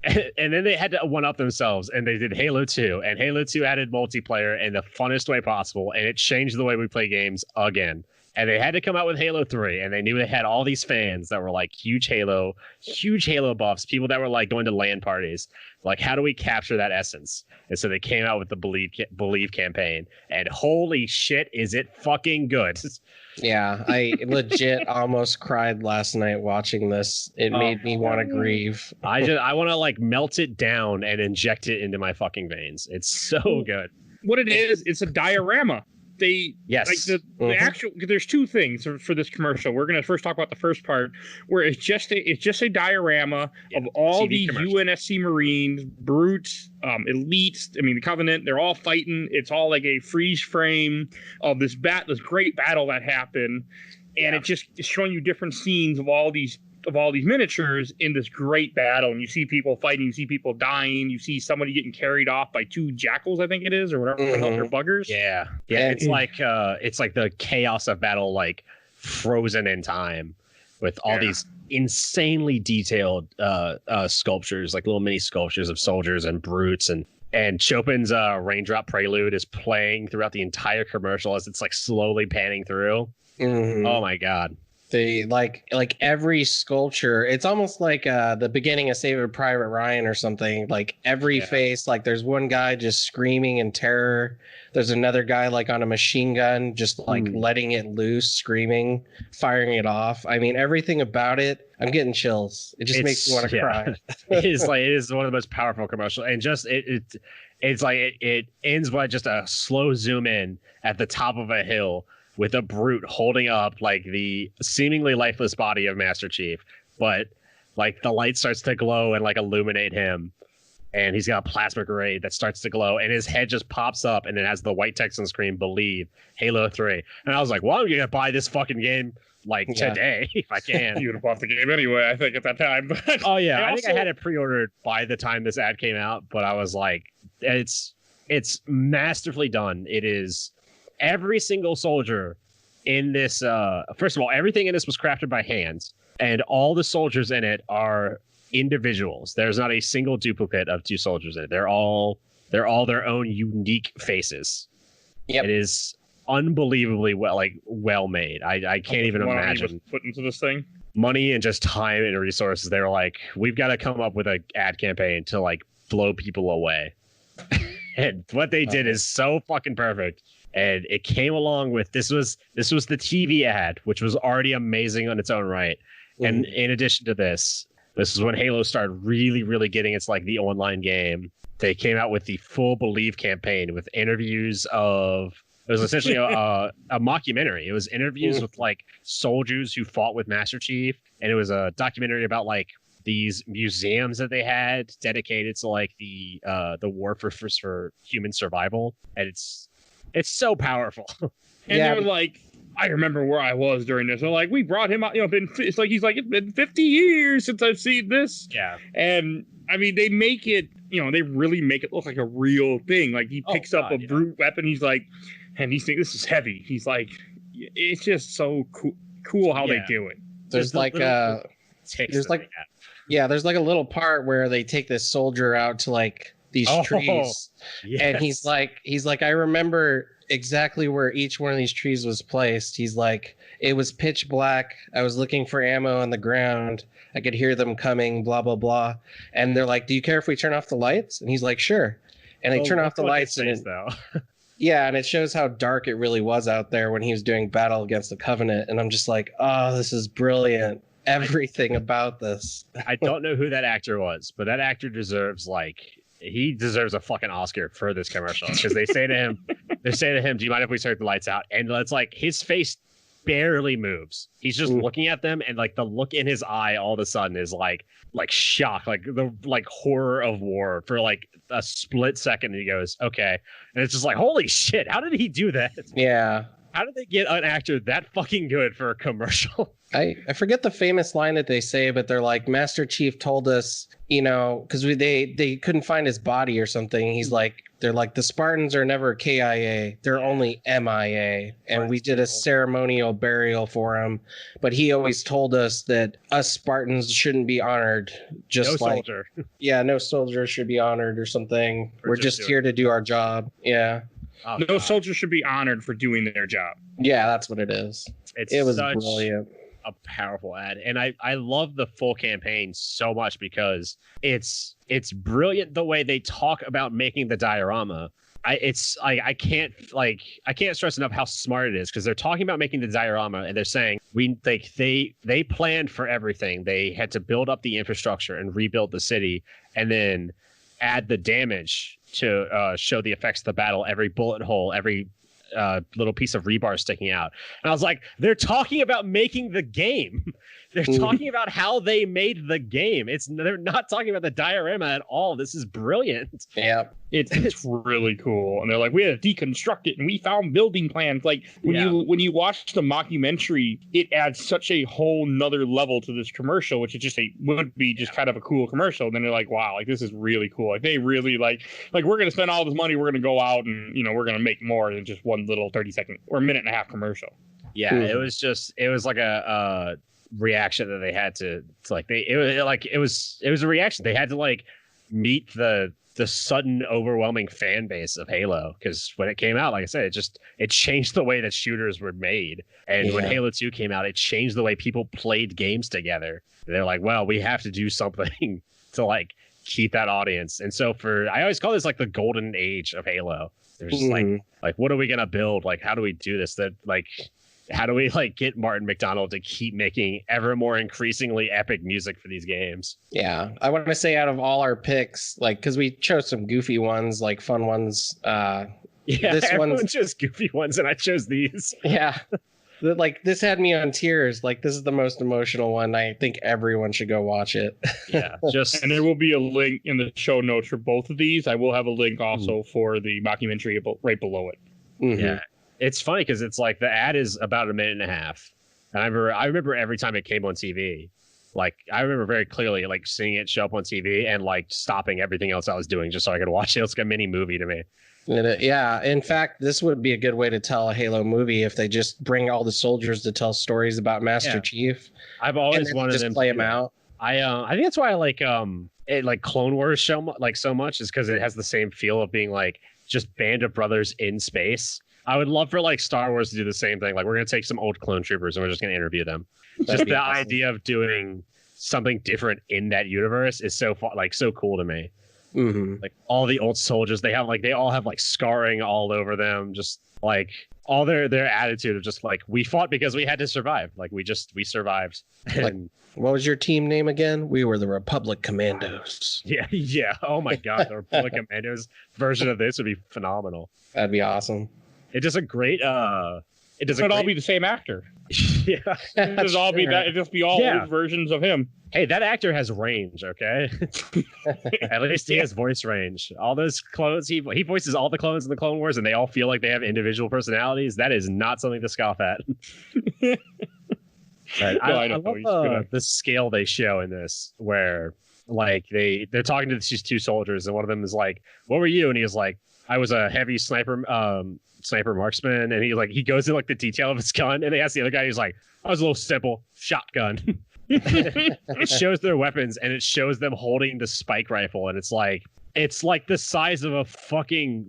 And then they had to one up themselves, and they did Halo 2, and Halo 2 added multiplayer in the funnest way possible, and it changed the way we play games again. And they had to come out with Halo 3, and they knew they had all these fans that were like huge Halo buffs, people that were like going to LAN parties. Like, how do we capture that essence? And so they came out with the Believe campaign, and holy shit, is it fucking good. Yeah, I legit almost cried last night watching this. It made me want to grieve. I want to like melt it down and inject it into my fucking veins. It's so good. What it is, it's a diorama. Yes. Like the actual. There's two things for this commercial. We're gonna first talk about the first part, where it's just a diorama of all these UNSC Marines, brutes, elites. I mean, the Covenant. They're all fighting. It's all like a freeze frame of this great battle that happened, and it's showing you different scenes of all these miniatures in this great battle. And you see people fighting, you see people dying, you see somebody getting carried off by two jackals, I think it is, or whatever they're buggers. Yeah. It's like the chaos of battle, like frozen in time, with all these insanely detailed sculptures, like little mini sculptures of soldiers and brutes, and Chopin's Raindrop Prelude is playing throughout the entire commercial as it's like slowly panning through. Oh my God. They like every sculpture. It's almost like the beginning of Saving Private Ryan or something. Like every face, like there's one guy just screaming in terror. There's another guy like on a machine gun, just like letting it loose, screaming, firing it off. I mean, everything about it. I'm getting chills. It just makes me want to cry. It is one of the most powerful commercials, and just it's like it ends by just a slow zoom in at the top of a hill, with a brute holding up like the seemingly lifeless body of Master Chief, but like the light starts to glow and like illuminate him, and he's got a plasma grenade that starts to glow, and his head just pops up, and it has the white text on screen, Believe, Halo 3. And I was like, well, I'm gonna buy this fucking game like today if I can. You would have bought the game anyway, I think, at that time. But oh yeah, I think I had it pre-ordered by the time this ad came out, but I was like, it's masterfully done. It is. Every single soldier in this, first of all, everything in this was crafted by hands, and all the soldiers in it are individuals. There's not a single duplicate of two soldiers in it. They're all their own unique faces. It is unbelievably well made. I can't even imagine was put into this thing. Money and just time and resources. They were like, we've got to come up with an ad campaign to like blow people away. And what they did is so fucking perfect. And it came along with this was the TV ad, which was already amazing on its own right. And in addition to this is when Halo started really, really getting its like the online game. They came out with the full Believe campaign with interviews of. It was essentially a mockumentary. It was interviews with like soldiers who fought with Master Chief, and it was a documentary about like these museums that they had dedicated to like the war for human survival, and it's so powerful. And they're like, I remember where I was during this. They're like, we brought him out. You know, it's been 50 years since I've seen this. Yeah, and I mean, they make it. You know, they really make it look like a real thing. Like he picks up a brute weapon. He's like, and he's thinking this is heavy. He's like, it's just so cool how they do it. There's like there's like a little part where they take this soldier out to like these trees, and he's like, I remember exactly where each one of these trees was placed. He's like, it was pitch black. I was looking for ammo on the ground. I could hear them coming, blah, blah, blah. And they're like, do you care if we turn off the lights? And he's like, sure. And they turn off the lights. And Yeah, and it shows how dark it really was out there when he was doing battle against the Covenant. And I'm just like, oh, this is brilliant. Everything about this. I don't know who that actor was, but that actor deserves he deserves a fucking Oscar for this commercial, because they say to him, do you mind if we start the lights out? And it's like his face barely moves. He's just looking at them, and like the look in his eye all of a sudden is like shock, like the horror of war for like a split second. And he goes, okay. And it's just like, holy shit, how did he do that? Yeah. How did they get an actor that fucking good for a commercial? I forget the famous line that they say, but they're like, Master Chief told us, because they couldn't find his body or something. They're like, the Spartans are never KIA, they're only MIA. And we did a ceremonial burial for him. But he always told us that us Spartans shouldn't be honored. Just no soldier. Yeah, no soldier should be honored or something. We're just here to do our job. Yeah. Oh, no soldier should be honored for doing their job. Yeah, that's what it is. It was brilliant. A powerful ad, and I love the full campaign so much because it's brilliant the way they talk about making the diorama. I can't stress enough how smart it is, because they're talking about making the diorama and they're saying they planned for everything. They had to build up the infrastructure and rebuild the city, and then add the damage to show the effects of the battle. Every bullet hole, every little piece of rebar sticking out. And I was like, they're talking about making the game. They're talking about how they made the game. They're not talking about the diorama at all. This is brilliant. Yeah. It's really cool. And they're like, we had to deconstruct it and we found building plans. Like when you watch the mockumentary, it adds such a whole nother level to this commercial, which is would be kind of a cool commercial. And then they're like, wow, like this is really cool. Like they really like we're gonna spend all this money, we're gonna go out and we're gonna make more than just one little 30-second or minute and a half commercial. Yeah, it was like a reaction that they had to it was a reaction. They had to meet the sudden overwhelming fan base of Halo, because when it came out, like I said, it changed the way that shooters were made. And when Halo 2 came out, it changed the way people played games together. They're like, well, we have to do something to keep that audience. And so I always call this the golden age of Halo. There's just like what are we gonna build? How do we do this? How do we get Martin McDonald to keep making ever more increasingly epic music for these games? Yeah, I want to say out of all our picks, because we chose some goofy ones, fun ones. Everyone chose goofy ones, and I chose these. Yeah, this had me on tears. This is the most emotional one. I think everyone should go watch it. Yeah, and there will be a link in the show notes for both of these. I will have a link also for the mockumentary right below it. Mm-hmm. Yeah. It's funny because it's the ad is about a minute and a half. And I remember every time it came on TV, I remember very clearly seeing it show up on TV and stopping everything else I was doing just so I could watch it. It's like a mini movie to me. Yeah. In fact, this would be a good way to tell a Halo movie if they just bring all the soldiers to tell stories about Master Chief. I've always wanted them to play them out. I think that's why I like Clone Wars show so much, is because it has the same feel of being just band of brothers in space. I would love for Star Wars to do the same thing. We're going to take some old clone troopers and we're just going to interview them. Just the awesome idea of doing something different in that universe is so so cool to me. Mm-hmm. All the old soldiers, they all have scarring all over them. Just all their attitude of just we fought because we had to survive. We survived. And, what was your team name again? We were the Republic Commandos. Yeah. Oh my God, the Republic Commandos version of this would be phenomenal. That'd be awesome. It does a great. All be the same actor. Yeah, it just all be that. It just be all old versions of him. Hey, that actor has range. Okay, at least he has voice range. All those clones, he voices all the clones in the Clone Wars, and they all feel like they have individual personalities. That is not something to scoff at. I love the scale they show in this, where they're talking to these two soldiers, and one of them is like, "What were you?" And he was like, "I was a heavy sniper marksman," and he goes in the detail of his gun, and they ask the other guy, he's like, "I was a little simple shotgun." It shows their weapons, and it shows them holding the spike rifle, and it's the size of a fucking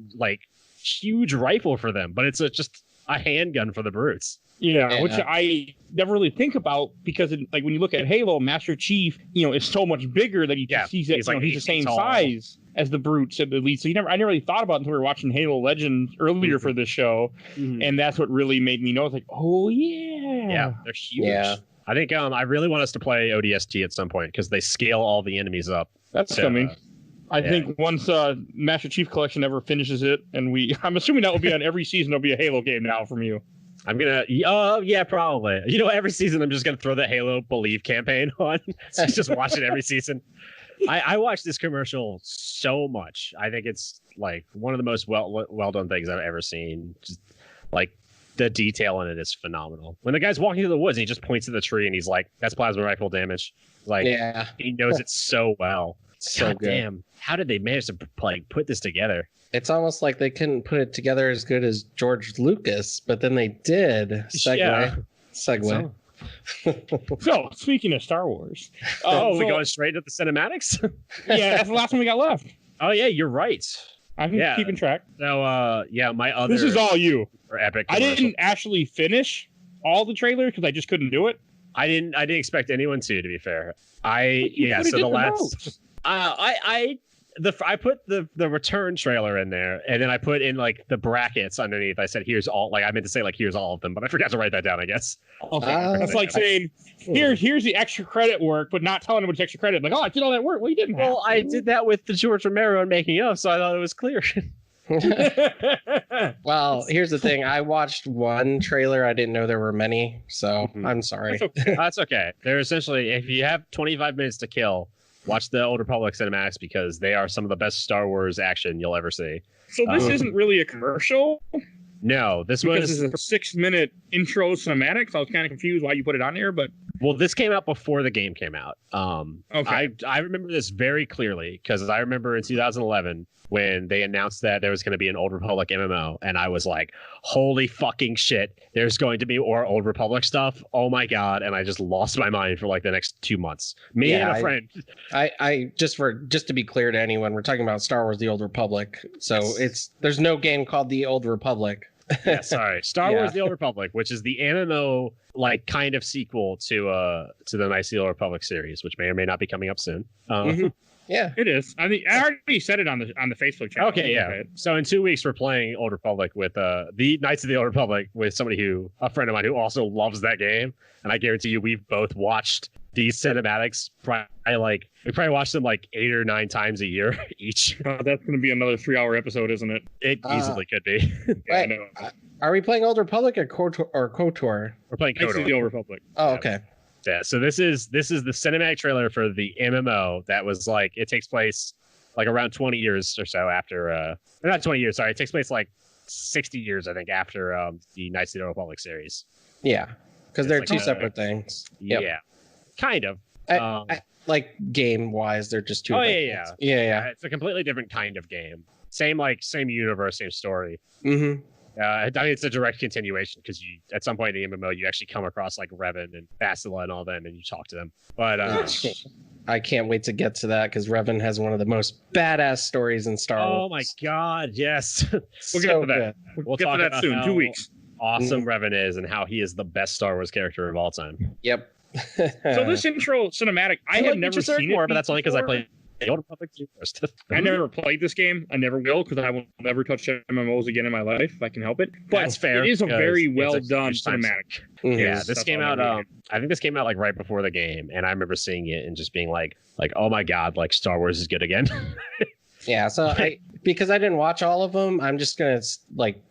huge rifle for them, but it's just a handgun for the brutes. Yeah, which I never really think about, because when you look at Halo, Master Chief, is so much bigger that he's the same size. as the brutes at the lead. So I never really thought about it until we were watching Halo Legends earlier for this show, and that's what really made me know. It's like, oh yeah, they're huge. Yeah. I think I really want us to play ODST at some point because they scale all the enemies up. That's coming. I think once Master Chief Collection ever finishes it, and I'm assuming that will be on every season. There'll be a Halo game now from you. I'm gonna, probably. Every season I'm just gonna throw the Halo Believe campaign on. So just watch it every season. I watch this commercial so much. I think it's like one of the most well done things I've ever seen. Just like the detail in it is phenomenal. When the guy's walking through the woods, and he just points to the tree and he's like, "That's plasma rifle damage." Like, he knows it so well. So God damn, how did they manage to put this together? It's almost like they couldn't put it together as good as George Lucas, but then they did. Segue. So, speaking of Star Wars. We going straight to the cinematics? Yeah, that's the last one we got left. Oh, yeah, you're right. I'm keeping track. So, my other... This is all you. Epic I didn't actually finish all the trailers because I just couldn't do it. I didn't expect anyone to be fair. I put the return trailer in there, and then I put in like the brackets underneath. I said, "Here's all." Like I meant to say, like, "Here's all of them," but I forgot to write that down. I guess. Okay. That's like saying, "Here's the extra credit work," but not telling them it's extra credit. Like, "Oh, I did all that work." Well, you didn't. Well, I did that with the George Romero and making of, so I thought it was clear. Well, here's the thing. I watched one trailer. I didn't know there were many, so I'm sorry. That's okay. They're essentially, if you have 25 minutes to kill, watch the Old Republic cinematics because they are some of the best Star Wars action you'll ever see. So this isn't really a commercial? No, this was a 6-minute intro cinematic. So I was kind of confused why you put it on here, but this came out before the game came out. Okay. I remember this very clearly because I remember in 2011 when they announced that there was going to be an Old Republic MMO, and I was like, "Holy fucking shit! There's going to be more Old Republic stuff! Oh my god!" And I just lost my mind for like the next 2 months. Me and a friend. I just to be clear to anyone, we're talking about Star Wars: The Old Republic, so there's no game called The Old Republic. Yeah, sorry. Star Wars: The Old Republic, which is the MMO like kind of sequel to the Knights of the Old Republic series, which may or may not be coming up soon. Yeah, it is. I mean, I already said it on the Facebook channel. Okay, yeah. So in 2 weeks, we're playing Old Republic with the Knights of the Old Republic with a friend of mine who also loves that game, and I guarantee you, we've both watched these cinematics. We probably watch them like 8 or 9 times a year each. That's going to be another 3-hour episode, isn't it? It easily could be. Yeah, I know. Are we playing Old Republic or KOTOR? We're playing KOTOR. The Old Republic. Oh, okay. Yeah, so this is the cinematic trailer for the MMO that was like, it takes place like around 20 years or so after, not 20 years, sorry, it takes place like 60 years, I think, after the Knights of the Old Republic series. Yeah, because they're like two separate things. Yep. Yeah, kind of. Like game-wise, they're just two. Yeah. It's a completely different kind of game. Same universe, same story. Mm-hmm. I mean, it's a direct continuation because at some point in the MMO, you actually come across like Revan and Bastila and all them, and you talk to them. But I can't wait to get to that because Revan has one of the most badass stories in Star Wars. Oh my god, yes! We'll get to that. We'll get to that soon. 2 weeks. Awesome Revan is, and how he is the best Star Wars character of all time. Yep. So this intro cinematic, I have never seen it more, but that's only because I played the Old Republic first. I never played this game. I never will because I will never touch MMOs again in my life if I can help it. But that's fair. It is a very well done cinematic. Yeah, this came out. I think this came out like right before the game, and I remember seeing it and just being like, oh my god, like Star Wars is good again. Yeah, so because I didn't watch all of them, I'm just gonna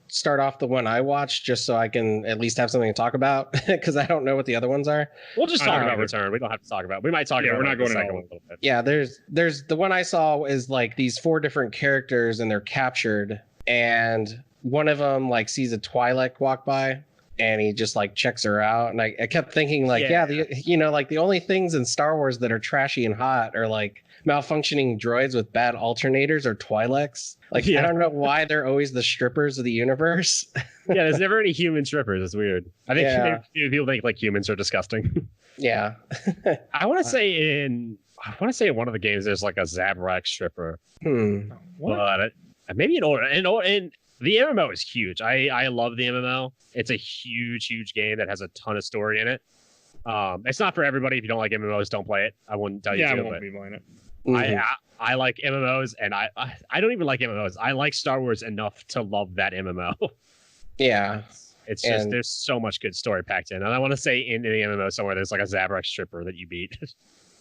start off the one I watched just so I can at least have something to talk about because I don't know what the other ones are. We'll just talk about Return. We don't have to talk about. We might talk about. We're not going to second one a little bit. Yeah, there's the one I saw is like these 4 different characters and they're captured, and one of them like sees a Twi'lek walk by. And he just like checks her out, and I kept thinking like, the only things in Star Wars that are trashy and hot are like malfunctioning droids with bad alternators or Twi'leks. Like, I don't know why they're always the strippers of the universe. Yeah, there's never any human strippers. It's weird. I think people think like humans are disgusting. Yeah. I want to say in one of the games there's like a Zabrak stripper. But maybe in the MMO is huge. I love the MMO. It's a huge game that has a ton of story in it. It's not for everybody. If you don't like MMOs, don't play it. I wouldn't tell you Yeah, to. I won't be playing it. I like MMOs, and I don't even like MMOs. I like Star Wars enough to love that MMO. Yeah. It's just there's so much good story packed in, and I want to say in the MMO somewhere there's like a Zabrak stripper that you beat.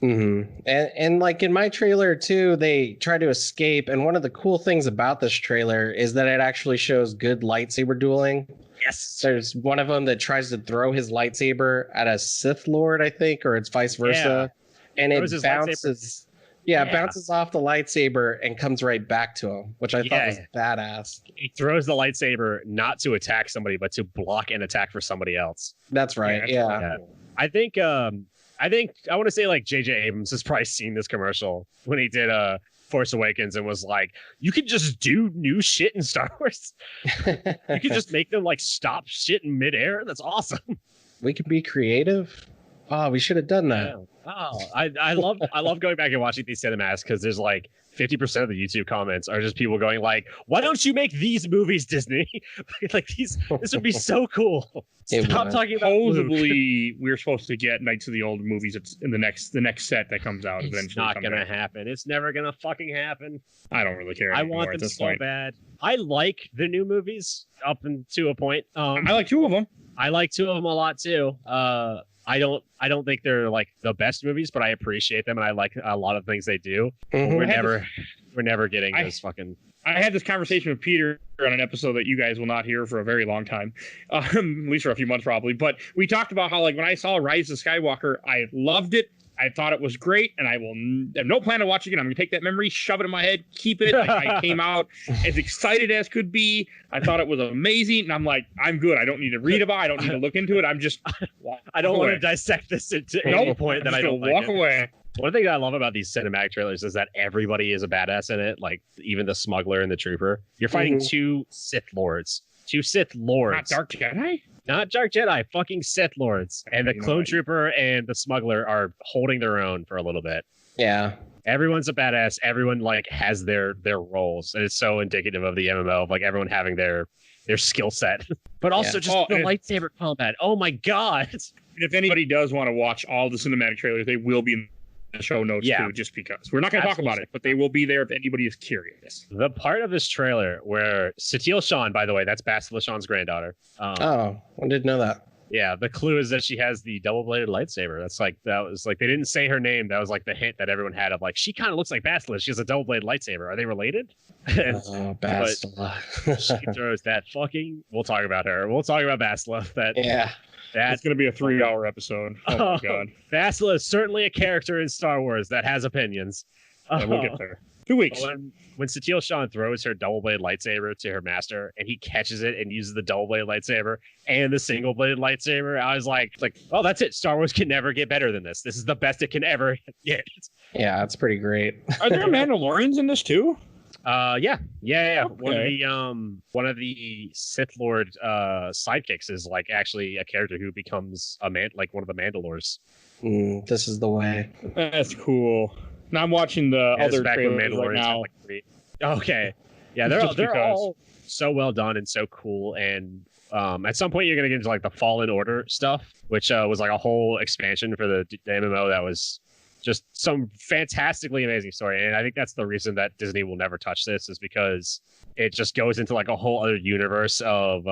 And like in my trailer too, they try to escape, and one of the cool things about this trailer is that it actually shows good lightsaber dueling. Yes, there's one of them that tries to throw his lightsaber at a Sith Lord, I think, or it's vice versa, and it bounces. Bounces off the lightsaber and comes right back to him, which I thought was badass. He throws the lightsaber not to attack somebody, but to block an attack for somebody else. That's right. Yeah. I think I want to say like J.J. Abrams has probably seen this commercial when he did Force Awakens and was like, you can just do new shit in Star Wars. You can just make them like stop shit in midair. That's awesome. We could be creative. Oh, we should have done that. Yeah. Oh, I love going back and watching these cinematics because there's like 50% of the YouTube comments are just people going like, why don't you make these movies, Disney? Like this would be so cool. Stop talking about supposedly we're supposed to get Knights of the Old movies. It's in the next set that comes out eventually. It's not gonna happen. It's never gonna fucking happen. I don't really care. I want them so bad. I like the new movies up to a point. I like two of them. I like two of them a lot too. I don't think they're like the best movies, but I appreciate them and I like a lot of things they do. We're never getting those fucking. I had this conversation with Peter on an episode that you guys will not hear for a very long time, at least for a few months probably. But we talked about how like when I saw Rise of Skywalker, I loved it. I thought it was great, and I will have no plan to watch it again. I'm gonna take that memory, shove it in my head, keep it. I came out as excited as could be. I thought it was amazing, and I'm like, I'm good. I don't need to read about it. I don't need to look into it. I'm just. I don't want to dissect this to any point that I don't like. Walk away. One thing that I love about these cinematic trailers is that everybody is a badass in it. Like even the smuggler and the trooper. You're fighting two Sith Lords. Not Dark Jedi. Not Dark Jedi, fucking Sith Lords. And the clone trooper and the smuggler are holding their own for a little bit. Yeah. Everyone's a badass. Everyone like has their roles. And it's so indicative of the MMO of like everyone having their skill set. But also just the lightsaber combat. Oh my god. And if anybody does want to watch all the cinematic trailers, they will be in the show notes too, just because. We're not going to talk about it, but they will be there if anybody is curious. The part of this trailer where Satele Shan, by the way, that's Bastila Shan's granddaughter. I didn't know that. Yeah, the clue is that she has the double-bladed lightsaber. That was like they didn't say her name. That was like the hint that everyone had of like she kind of looks like Bastila. She has a double-bladed lightsaber. Are they related? Bastila. She throws that fucking. We'll talk about her. We'll talk about Bastila. That's going to be a 3-hour episode. Oh my god. Bastila is certainly a character in Star Wars that has opinions. We'll get there. 2 weeks. When Satele Shan throws her double-bladed lightsaber to her master and he catches it and uses the double-bladed lightsaber and the single-bladed lightsaber, I was like, oh, that's it. Star Wars can never get better than this. This is the best it can ever get. Yeah, that's pretty great. Are there Mandalorians in this too? Yeah. Okay. One of the Sith Lord sidekicks is like actually a character who becomes like one of the Mandalores. This is the way. That's cool. Now I'm watching the other trailers right now. Okay, yeah, they're all so well done and so cool. And at some point you're gonna get into like the Fallen Order stuff, which was like a whole expansion for the MMO that was just some fantastically amazing story. And I think that's the reason that Disney will never touch this is because it just goes into like a whole other universe of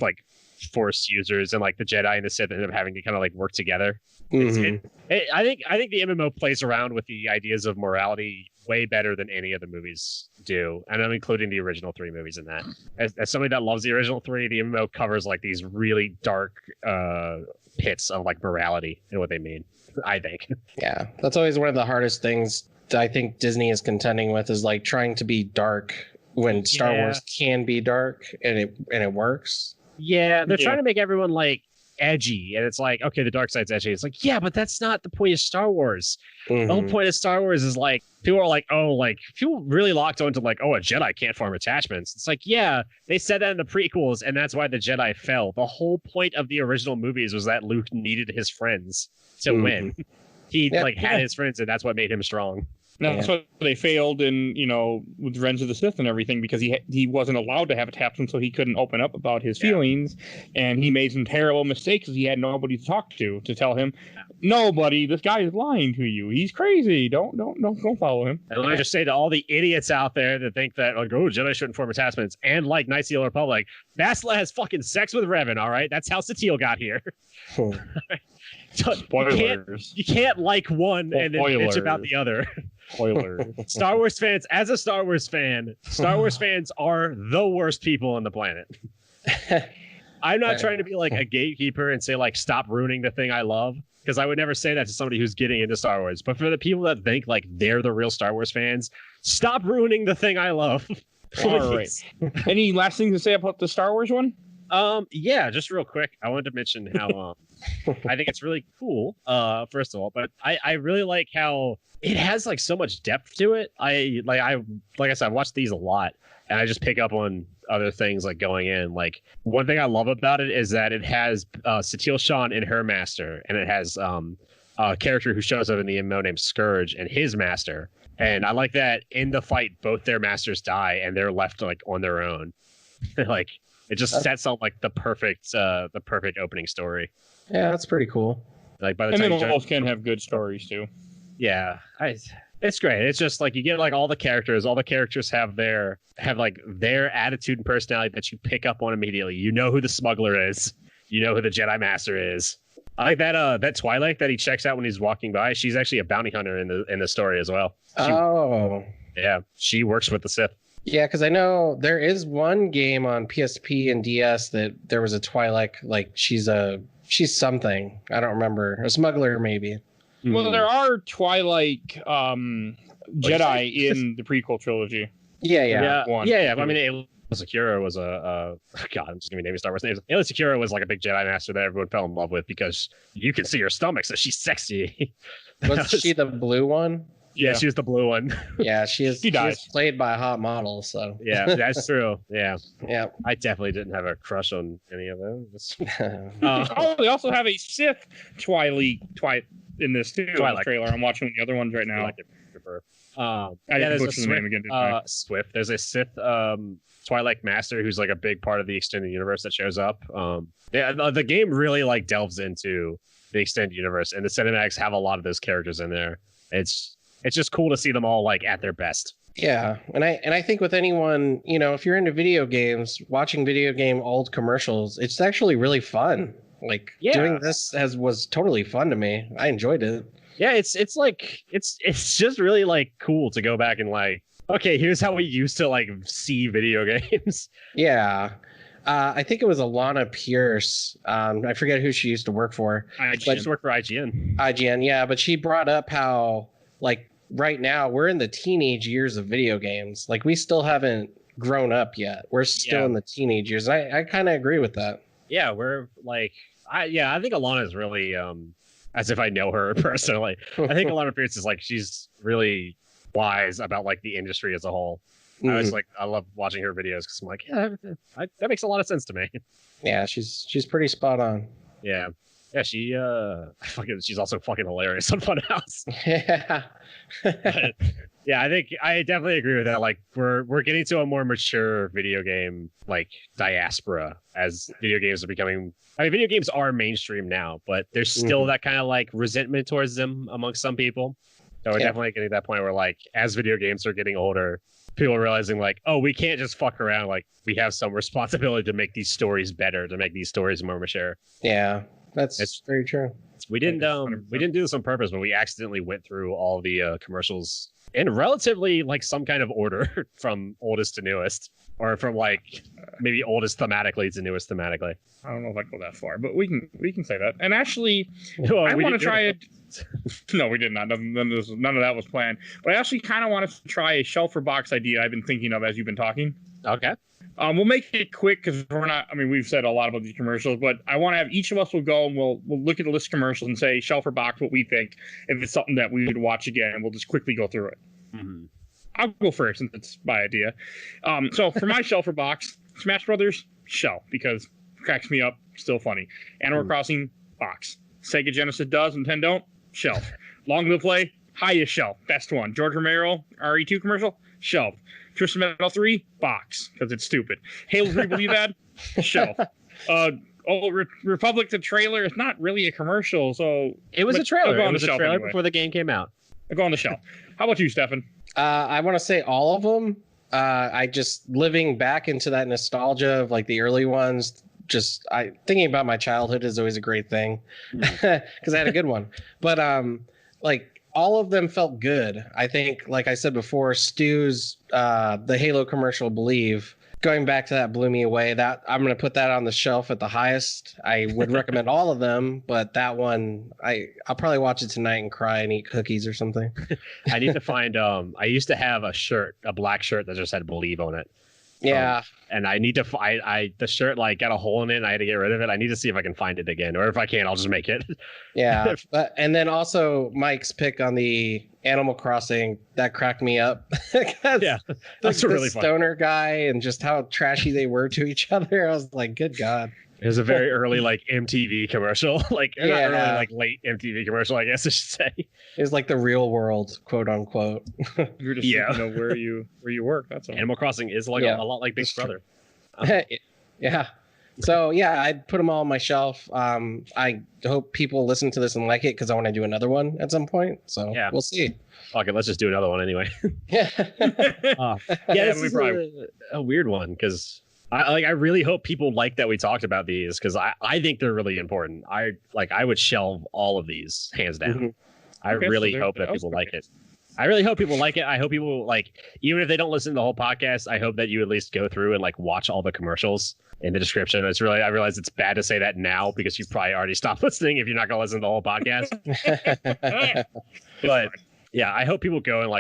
like Force users and like the Jedi and the Sith end up having to kind of like work together. I think the MMO plays around with the ideas of morality way better than any of the movies do, and I'm including the original 3 movies in that. As somebody that loves the original 3, the MMO covers like these really dark pits of like morality and what they mean. I think. Yeah, that's always one of the hardest things I think Disney is contending with is like trying to be dark when Star Wars can be dark and it works. Yeah, they're trying to make everyone like edgy, and it's like, okay, the dark side's edgy. It's like, yeah, but that's not the point of Star Wars. The whole point of Star Wars is like people are like, oh, like people really locked onto like, oh, a Jedi can't form attachments. It's like, yeah, they said that in the prequels, and that's why the Jedi fell. The whole point of the original movies was that Luke needed his friends to win. He had his friends, and that's what made him strong. Now, that's why they failed in, with Revenge of the Sith and everything, because he wasn't allowed to have a tap room, so he couldn't open up about his feelings, and he made some terrible mistakes because he had nobody to talk to tell him, nobody, this guy is lying to you. He's crazy. Don't follow him. And let me just say to all the idiots out there that think that, like, oh, Jedi shouldn't form attachments, and like Knights of the Old Republic, Bastila has fucking sex with Revan, all right? That's how Satele got here. Spoilers. You can't like one and then bitch about the other. Spoilers. Star Wars fans, as a Star Wars fan, Star Wars fans are the worst people on the planet. I'm not trying to be like a gatekeeper and say like stop ruining the thing I love, because I would never say that to somebody who's getting into Star Wars. But for the people that think like they're the real Star Wars fans, stop ruining the thing I love. All right. Any last things to say about the Star Wars one? Yeah, just real quick. I wanted to mention how I think it's really cool, first of all, but I really like how it has like so much depth to it. Like I said, I watched these a lot, and I just pick up on other things like going in. Like one thing I love about it is that it has Satele Shan and her master, and it has a character who shows up in the MMO named Scourge and his master. And I like that in the fight, both their masters die and they're left like on their own. Like it just sets up like the perfect opening story. Yeah, that's pretty cool. Like by the and time then both can have good stories too. Yeah, it's great. It's just like you get like all the characters. All the characters have like their attitude and personality that you pick up on immediately. You know who the smuggler is. You know who the Jedi Master is. I like that Twilight that he checks out when he's walking by. She's actually a bounty hunter in the story as well. Yeah, she works with the Sith. Yeah, because I know there is one game on PSP and DS that there was a Twilight, like she's something. I don't remember. A smuggler, maybe. Well, there are Twilight Jedi in the prequel trilogy. Yeah. I mean, Aayla Secura was God, I'm just gonna be naming Star Wars names. Aayla Secura was like a big Jedi Master that everyone fell in love with because you can see her stomach, so she's sexy. Was she the blue one? Yeah, she was the blue one. Yeah, she is played by a hot model, so. Yeah, that's true. Yeah. Yeah. I definitely didn't have a crush on any of those. They also have a Sith Twilight in this too. Twilight trailer. I'm watching the other ones right now. There's a Swift, Swift. There's a Sith Twilight Master who's like a big part of the extended universe that shows up. The game really like delves into the extended universe, and the cinematics have a lot of those characters in there. It's just cool to see them all like at their best. Yeah, and I think with anyone, if you're into video games, watching video game old commercials, it's actually really fun. Like doing this was totally fun to me. I enjoyed it. Yeah, it's just really like cool to go back and like, okay, here's how we used to like see video games. Yeah. I think it was Alana Pierce. I forget who she used to work for. She used to work for IGN. IGN, yeah, but she brought up how like right now we're in the teenage years of video games. Like we still haven't grown up yet. We're still in the teenage years. I kind of agree with that. Yeah, we're like, I think Alana is really, as if I know her personally. I think Alana Pierce is like, she's really wise about like the industry as a whole. I love watching her videos because I'm like, yeah, that makes a lot of sense to me. Yeah, she's pretty spot on. Yeah. Yeah, she's also fucking hilarious on Funhouse. Yeah. Yeah, I definitely agree with that. Like we're getting to a more mature video game like diaspora as video games are becoming. I mean, video games are mainstream now, but there's still that kind of like resentment towards them amongst some people. So we're definitely getting to that point where like as video games are getting older, people are realizing like, oh, we can't just fuck around. Like we have some responsibility to make these stories better, to make these stories more mature. Yeah, it's very true. We didn't do this on purpose, but we accidentally went through all the commercials in relatively like some kind of order from oldest to newest, or from like maybe oldest thematically to newest thematically. I don't know if I go that far, but we can say that. And actually, I want to try it. No, we did not. None of that was planned. But I actually kind of want to try a shelf or box idea I've been thinking of as you've been talking. Okay. We'll make it quick because we're not. I mean, we've said a lot about these commercials, but I want to have each of us will go and we'll look at the list of commercials and say shelf or box what we think. If it's something that we would watch again, and we'll just quickly go through it. Mm-hmm. I'll go first since it's my idea. So for my shelf or box, Smash Brothers shelf because it cracks me up, still funny. Animal Crossing box. Sega Genesis does, Nintendo don't. Shelf. Long to play, highest shelf, best one. George Romero, RE2 commercial, shelf. Twisted Metal 3, box, because it's stupid. Halo 3, believe that? Shelf. Republic the trailer is not really a commercial, so it was a trailer. It was a trailer anyway. Before the game came out. I'll go on the shelf. How about you, Stefan? I want to say all of them. I just living back into that nostalgia of like the early ones. Just thinking about my childhood is always a great thing because I had a good one. But like all of them felt good. I think, like I said before, Stu's the Halo commercial, Believe. Going back to that blew me away. That I'm going to put that on the shelf at the highest. I would recommend all of them, but that one, I'll probably watch it tonight and cry and eat cookies or something. I need to find. I used to have a black shirt that just had Believe on it. Yeah, and I need to find. The shirt like got a hole in it. And I had to get rid of it. I need to see if I can find it again, or if I can't, I'll just make it. Yeah, and then also Mike's pick on the Animal Crossing that cracked me up. Yeah, that's really stoner guy and just how trashy they were to each other. I was like, good God. It was a very early like MTV commercial, like not early, like late MTV commercial, I guess I should say. It was like the real world, quote unquote. You're just thinking of where you work. That's all. Animal Crossing is like a lot like Big Brother. Yeah. So yeah, I'd put them all on my shelf. I hope people listen to this and like it because I want to do another one at some point. So yeah, we'll see. Okay, let's just do another one anyway. Yeah. This is a weird one because I really hope people like that we talked about these because I think they're really important. I would shelve all of these hands down. Mm-hmm. I really hope that people like it. I really hope people like it. I hope people even if they don't listen to the whole podcast, I hope that you at least go through and watch all the commercials in the description. I realize it's bad to say that now because you probably already stopped listening if you're not going to listen to the whole podcast. But yeah, I hope people go and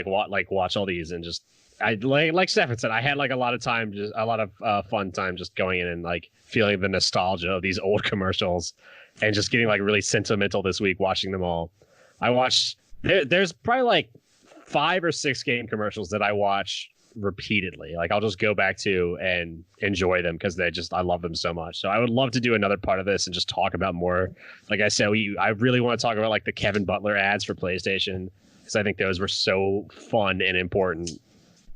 watch all these and just like Stefan said, I had a lot of fun time just going in and feeling the nostalgia of these old commercials and just getting really sentimental this week watching them all. I watched there's probably 5 or 6 game commercials that I watch repeatedly. I'll just go back to and enjoy them because I love them so much. So I would love to do another part of this and just talk about more. Like I said, I really want to talk about the Kevin Butler ads for PlayStation because I think those were so fun and important.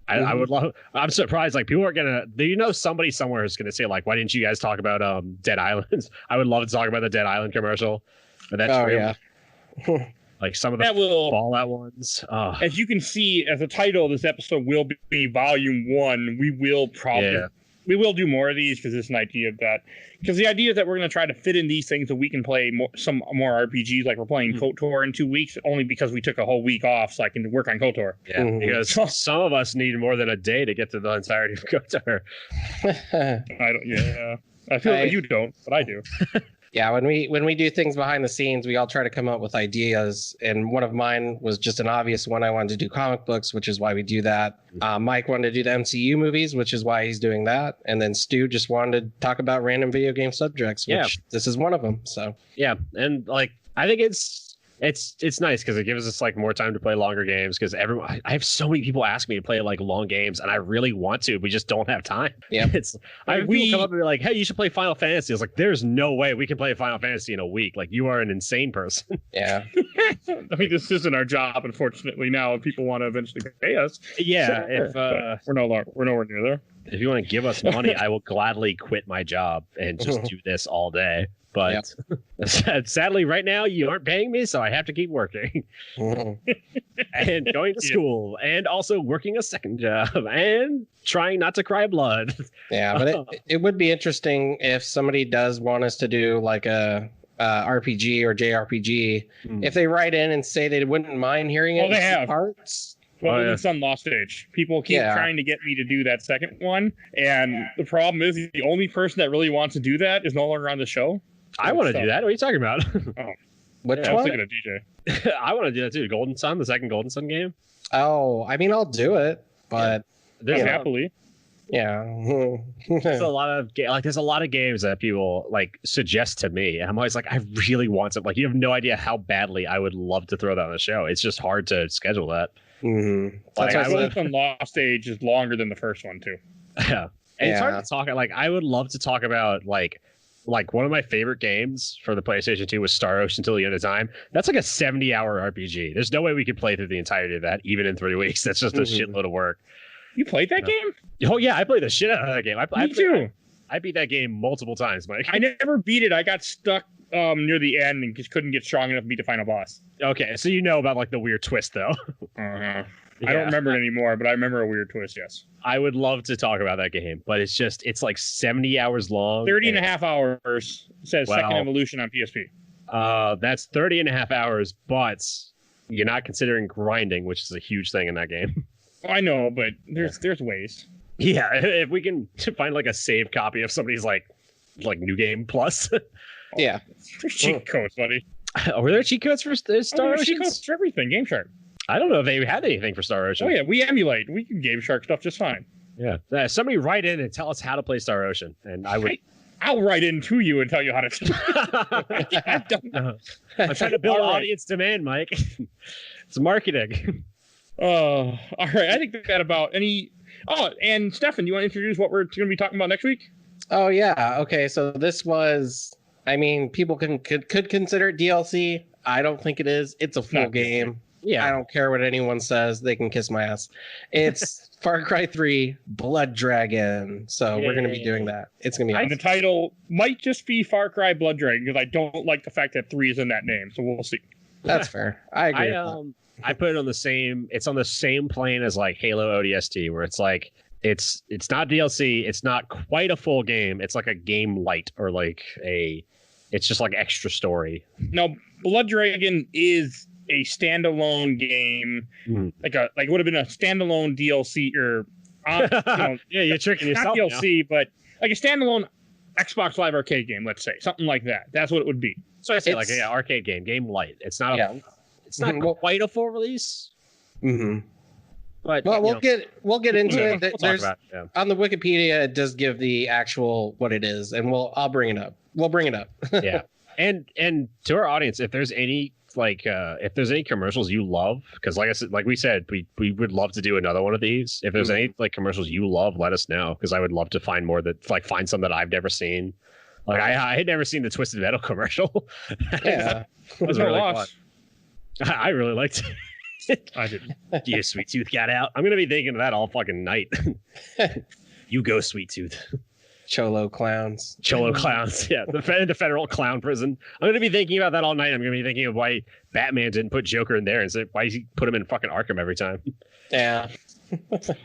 I would love. I'm surprised. People are gonna. Somebody somewhere is gonna say why didn't you guys talk about Dead Island? I would love to talk about the Dead Island commercial. But that's yeah. Some of the Fallout ones. As you can see, as the title of this episode will be Volume 1, we will do more of these because it's an idea of that. Because the idea is that we're going to try to fit in these things so we can play some more RPGs. We're playing KOTOR in 2 weeks, only because we took a whole week off so I can work on KOTOR. Yeah, because some of us need more than a day to get to the entirety of KOTOR. I don't. Yeah, I feel like you don't, but I do. Yeah, when we do things behind the scenes, we all try to come up with ideas. And one of mine was just an obvious one. I wanted to do comic books, which is why we do that. Mike wanted to do the MCU movies, which is why he's doing that. And then Stu just wanted to talk about random video game subjects, which this is one of them. So yeah, and I think it's nice because it gives us more time to play longer games because I have so many people ask me to play long games and I really want to. We just don't have time. Yeah, people come up and be like, "Hey, you should play Final Fantasy." I was like, "There's no way we can play Final Fantasy in a week. You are an insane person." Yeah, I mean, this isn't our job, unfortunately. Now, if people want to eventually pay us, yeah, if we're nowhere near there. If you want to give us money, I will gladly quit my job and just do this all day. But sadly, right now, you aren't paying me, so I have to keep working. And going to school, and also working a second job, and trying not to cry blood. Yeah, but it would be interesting if somebody does want us to do a RPG or JRPG. If they write in and say they wouldn't mind hearing it in parts. Well, it's on Lost Age. People keep trying to get me to do that second one, and the problem is the only person that really wants to do that is no longer on the show. I want to do that. What are you talking about? Which one? I was thinking of DJ. I want to do that too. Golden Sun, the second Golden Sun game. Oh, I mean, I'll do it, but happily. Yeah. There's a lot of there's a lot of games that people suggest to me, and I'm always I really want to. You have no idea how badly I would love to throw that on the show. It's just hard to schedule that. Mm-hmm. On Lost Age is longer than the first one too. Yeah, and it's hard to talk. I would love to talk about like one of my favorite games for the PlayStation 2 was Star Ocean Till the End of Time. That's like a 70-hour RPG. There's no way we could play through the entirety of that, even in 3 weeks. That's just a shitload of work. You played that game? Oh, yeah, I played the shit out of that game. Me too. I beat that game multiple times, Mike. I never beat it. I got stuck near the end and just couldn't get strong enough to beat the final boss. Okay, so you know about like the weird twist, though. I don't remember it anymore, but I remember a weird twist, yes. I would love to talk about that game, but it's like 70 hours long. 30 and a half hours. It says Second Evolution on PSP. That's 30 and a half hours, but you're not considering grinding, which is a huge thing in that game. I know, but there's ways. Yeah, if we can find like a save copy of somebody's like New Game Plus. Yeah. There's cheat codes, buddy. Were there cheat codes for Star Ocean? Cheat codes for everything. Game Shark. I don't know if they had anything for Star Ocean. Oh, yeah, we emulate. We can Game Shark stuff just fine. Yeah. Somebody write in and tell us how to play Star Ocean, and I would... I'll write in to you and tell you how to... I don't know. I'm trying to build audience demand, Mike. It's marketing. All right. I think that about any... Oh, and Stefan, you want to introduce what we're going to be talking about next week? Oh, yeah. Okay, so this was... I mean, people could consider it DLC. I don't think it is. It's a full game. Yeah. I don't care what anyone says. They can kiss my ass. It's Far Cry 3 Blood Dragon. So we're going to be doing that. It's going to be awesome. The title might just be Far Cry Blood Dragon because I don't like the fact that 3 is in that name. So we'll see. That's fair. I agree with that. I put it on the same. It's on the same plane as like Halo ODST, where it's like it's not DLC. It's not quite a full game. It's like a game light or like a. It's just like extra story. No, Blood Dragon is a standalone game, like it would have been a standalone DLC or yeah, you're tricking yourself. Not DLC, but like a standalone Xbox Live Arcade game. Let's say something like that. That's what it would be. So I say like arcade game light. It's not it's not quite a full release. Mm-hmm. But we'll get into it. There's on the Wikipedia it does give the actual what it is, and I'll bring it up. We'll bring it up. Yeah, and to our audience, if there's any if there's any commercials you love, because like we said, we would love to do another one of these. If there's any like commercials you love, let us know, because I would love to find more that find some that I've never seen. Like I had never seen the Twisted Metal commercial. Yeah, it was really fun. I really liked it. I didn't. You Sweet Tooth got out. I'm gonna be thinking of that all fucking night. You go, Sweet Tooth. Cholo clowns. Yeah, the federal clown prison. I'm gonna be thinking about that all night. I'm gonna be thinking of why Batman didn't put Joker in there and say why he put him in fucking Arkham every time. Yeah.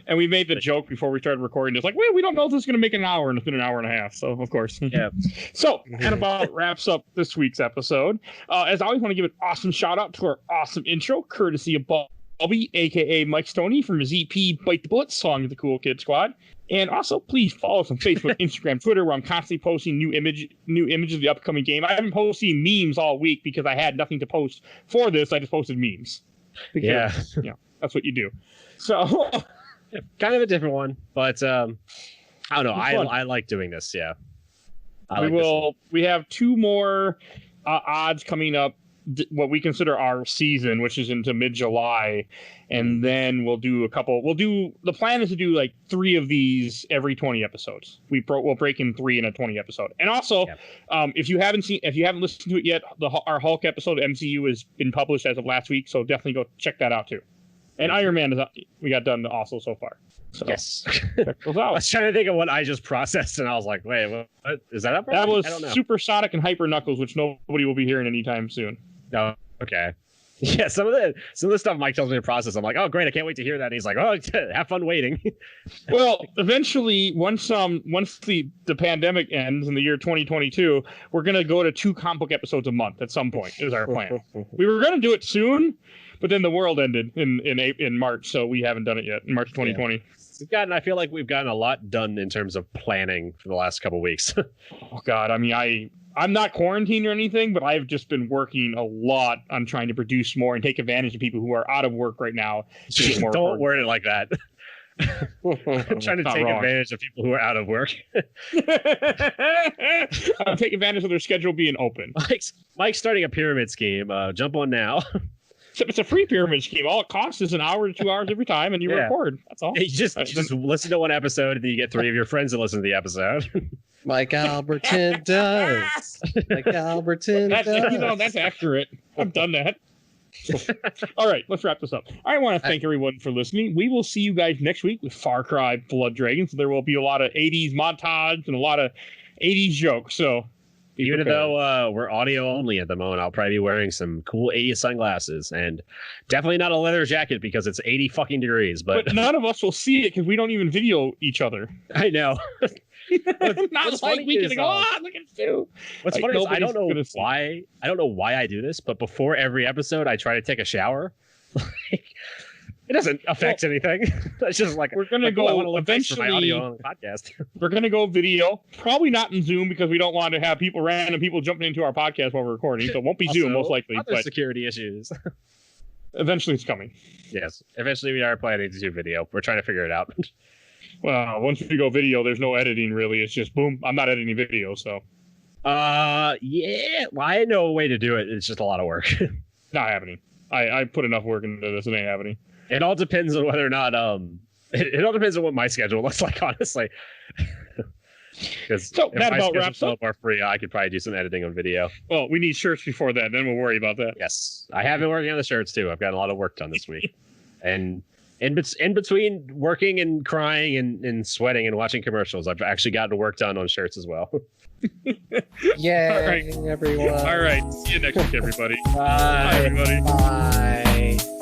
And we made the joke before we started recording. It's like, wait, we don't know if this is going to make an hour, and it's been an hour and a half. So, of course. Yeah. So, that about wraps up this week's episode. As I always want to give an awesome shout out to our awesome intro, courtesy of Bobby, a.k.a. Mike Stoney from ZP Bite the Bullet, Song of the Cool Kid Squad. And also, please follow us on Facebook, Instagram, Twitter, where I'm constantly posting new images of the upcoming game. I haven't posted memes all week because I had nothing to post for this. I just posted memes. Because, that's what you do. So, kind of a different one, but I don't know. I like doing this. Yeah, we have 2 more odds coming up. What we consider our season, which is into mid-July, and then we'll do a couple. The plan is to do like 3 of these every 20 episodes. We'll break in 3 in a 20 episode. And also, if you haven't listened to it yet, our Hulk episode MCU has been published as of last week, so definitely go check that out too. And Iron Man we got done also so far. So, yes. Check those out. I was trying to think of what I just processed, and I was like, wait, what is that? That was Supersonic and Hyper Knuckles, which nobody will be hearing anytime soon. No, okay. Yeah, some of the stuff Mike tells me to process, I'm like, oh great, I can't wait to hear that. And he's like, oh, have fun waiting. Well, eventually, once the pandemic ends in the year 2022, we're gonna go to 2 comic book episodes a month at some point. Is our plan. We were gonna do it soon, but then the world ended in March, so we haven't done it yet in March 2020. Yeah. I feel like we've gotten a lot done in terms of planning for the last couple of weeks. Oh God, I mean, I'm not quarantined or anything, but I've just been working a lot on trying to produce more and take advantage of people who are out of work right now. Don't word it like that. I'm trying to take advantage of people who are out of work. Take advantage of their schedule being open. Mike's starting a pyramid scheme. Jump on now. It's a free pyramid scheme. All it costs is an hour to 2 hours every time, and you record. That's all. You just listen to one episode, and then you get 3 of your friends to listen to the episode. Like Albertin does. Like Albertin does. That's accurate. I've done that. All right, let's wrap this up. I want to thank everyone for listening. We will see you guys next week with Far Cry Blood Dragon. So there will be a lot of 80s montage and a lot of 80s jokes. So even though we're audio only at the moment, I'll probably be wearing some cool 80s sunglasses and definitely not a leather jacket because it's 80 fucking degrees. But none of us will see it because we don't even video each other. I know. Not like we can go, look at Stu. What's funny is I don't know why I do this, but before every episode I try to take a shower. It doesn't affect anything. It's just like we're gonna go eventually audio on the podcast. We're gonna go video, probably not in Zoom because we don't want to have random people jumping into our podcast while we're recording. So it won't be also, Zoom most likely. Other security issues. Eventually it's coming. Yes. Eventually we are planning to do video. We're trying to figure it out. Well, once we go video, there's no editing really. It's just boom. I'm not editing video, so. Yeah. Well, I know a way to do it. It's just a lot of work. Not happening. I put enough work into this. It ain't happening. It all depends on whether or not it all depends on what my schedule looks like, honestly. Because so that about wraps up. More free, I could probably do some editing on video. Well, we need shirts before that. Then we'll worry about that. Yes, I have been working on the shirts too. I've got a lot of work done this week, and in between working and crying and sweating and watching commercials, I've actually gotten work done on shirts as well. Yay, all right, everyone! All right, see you next week, everybody. Bye, everybody. Bye.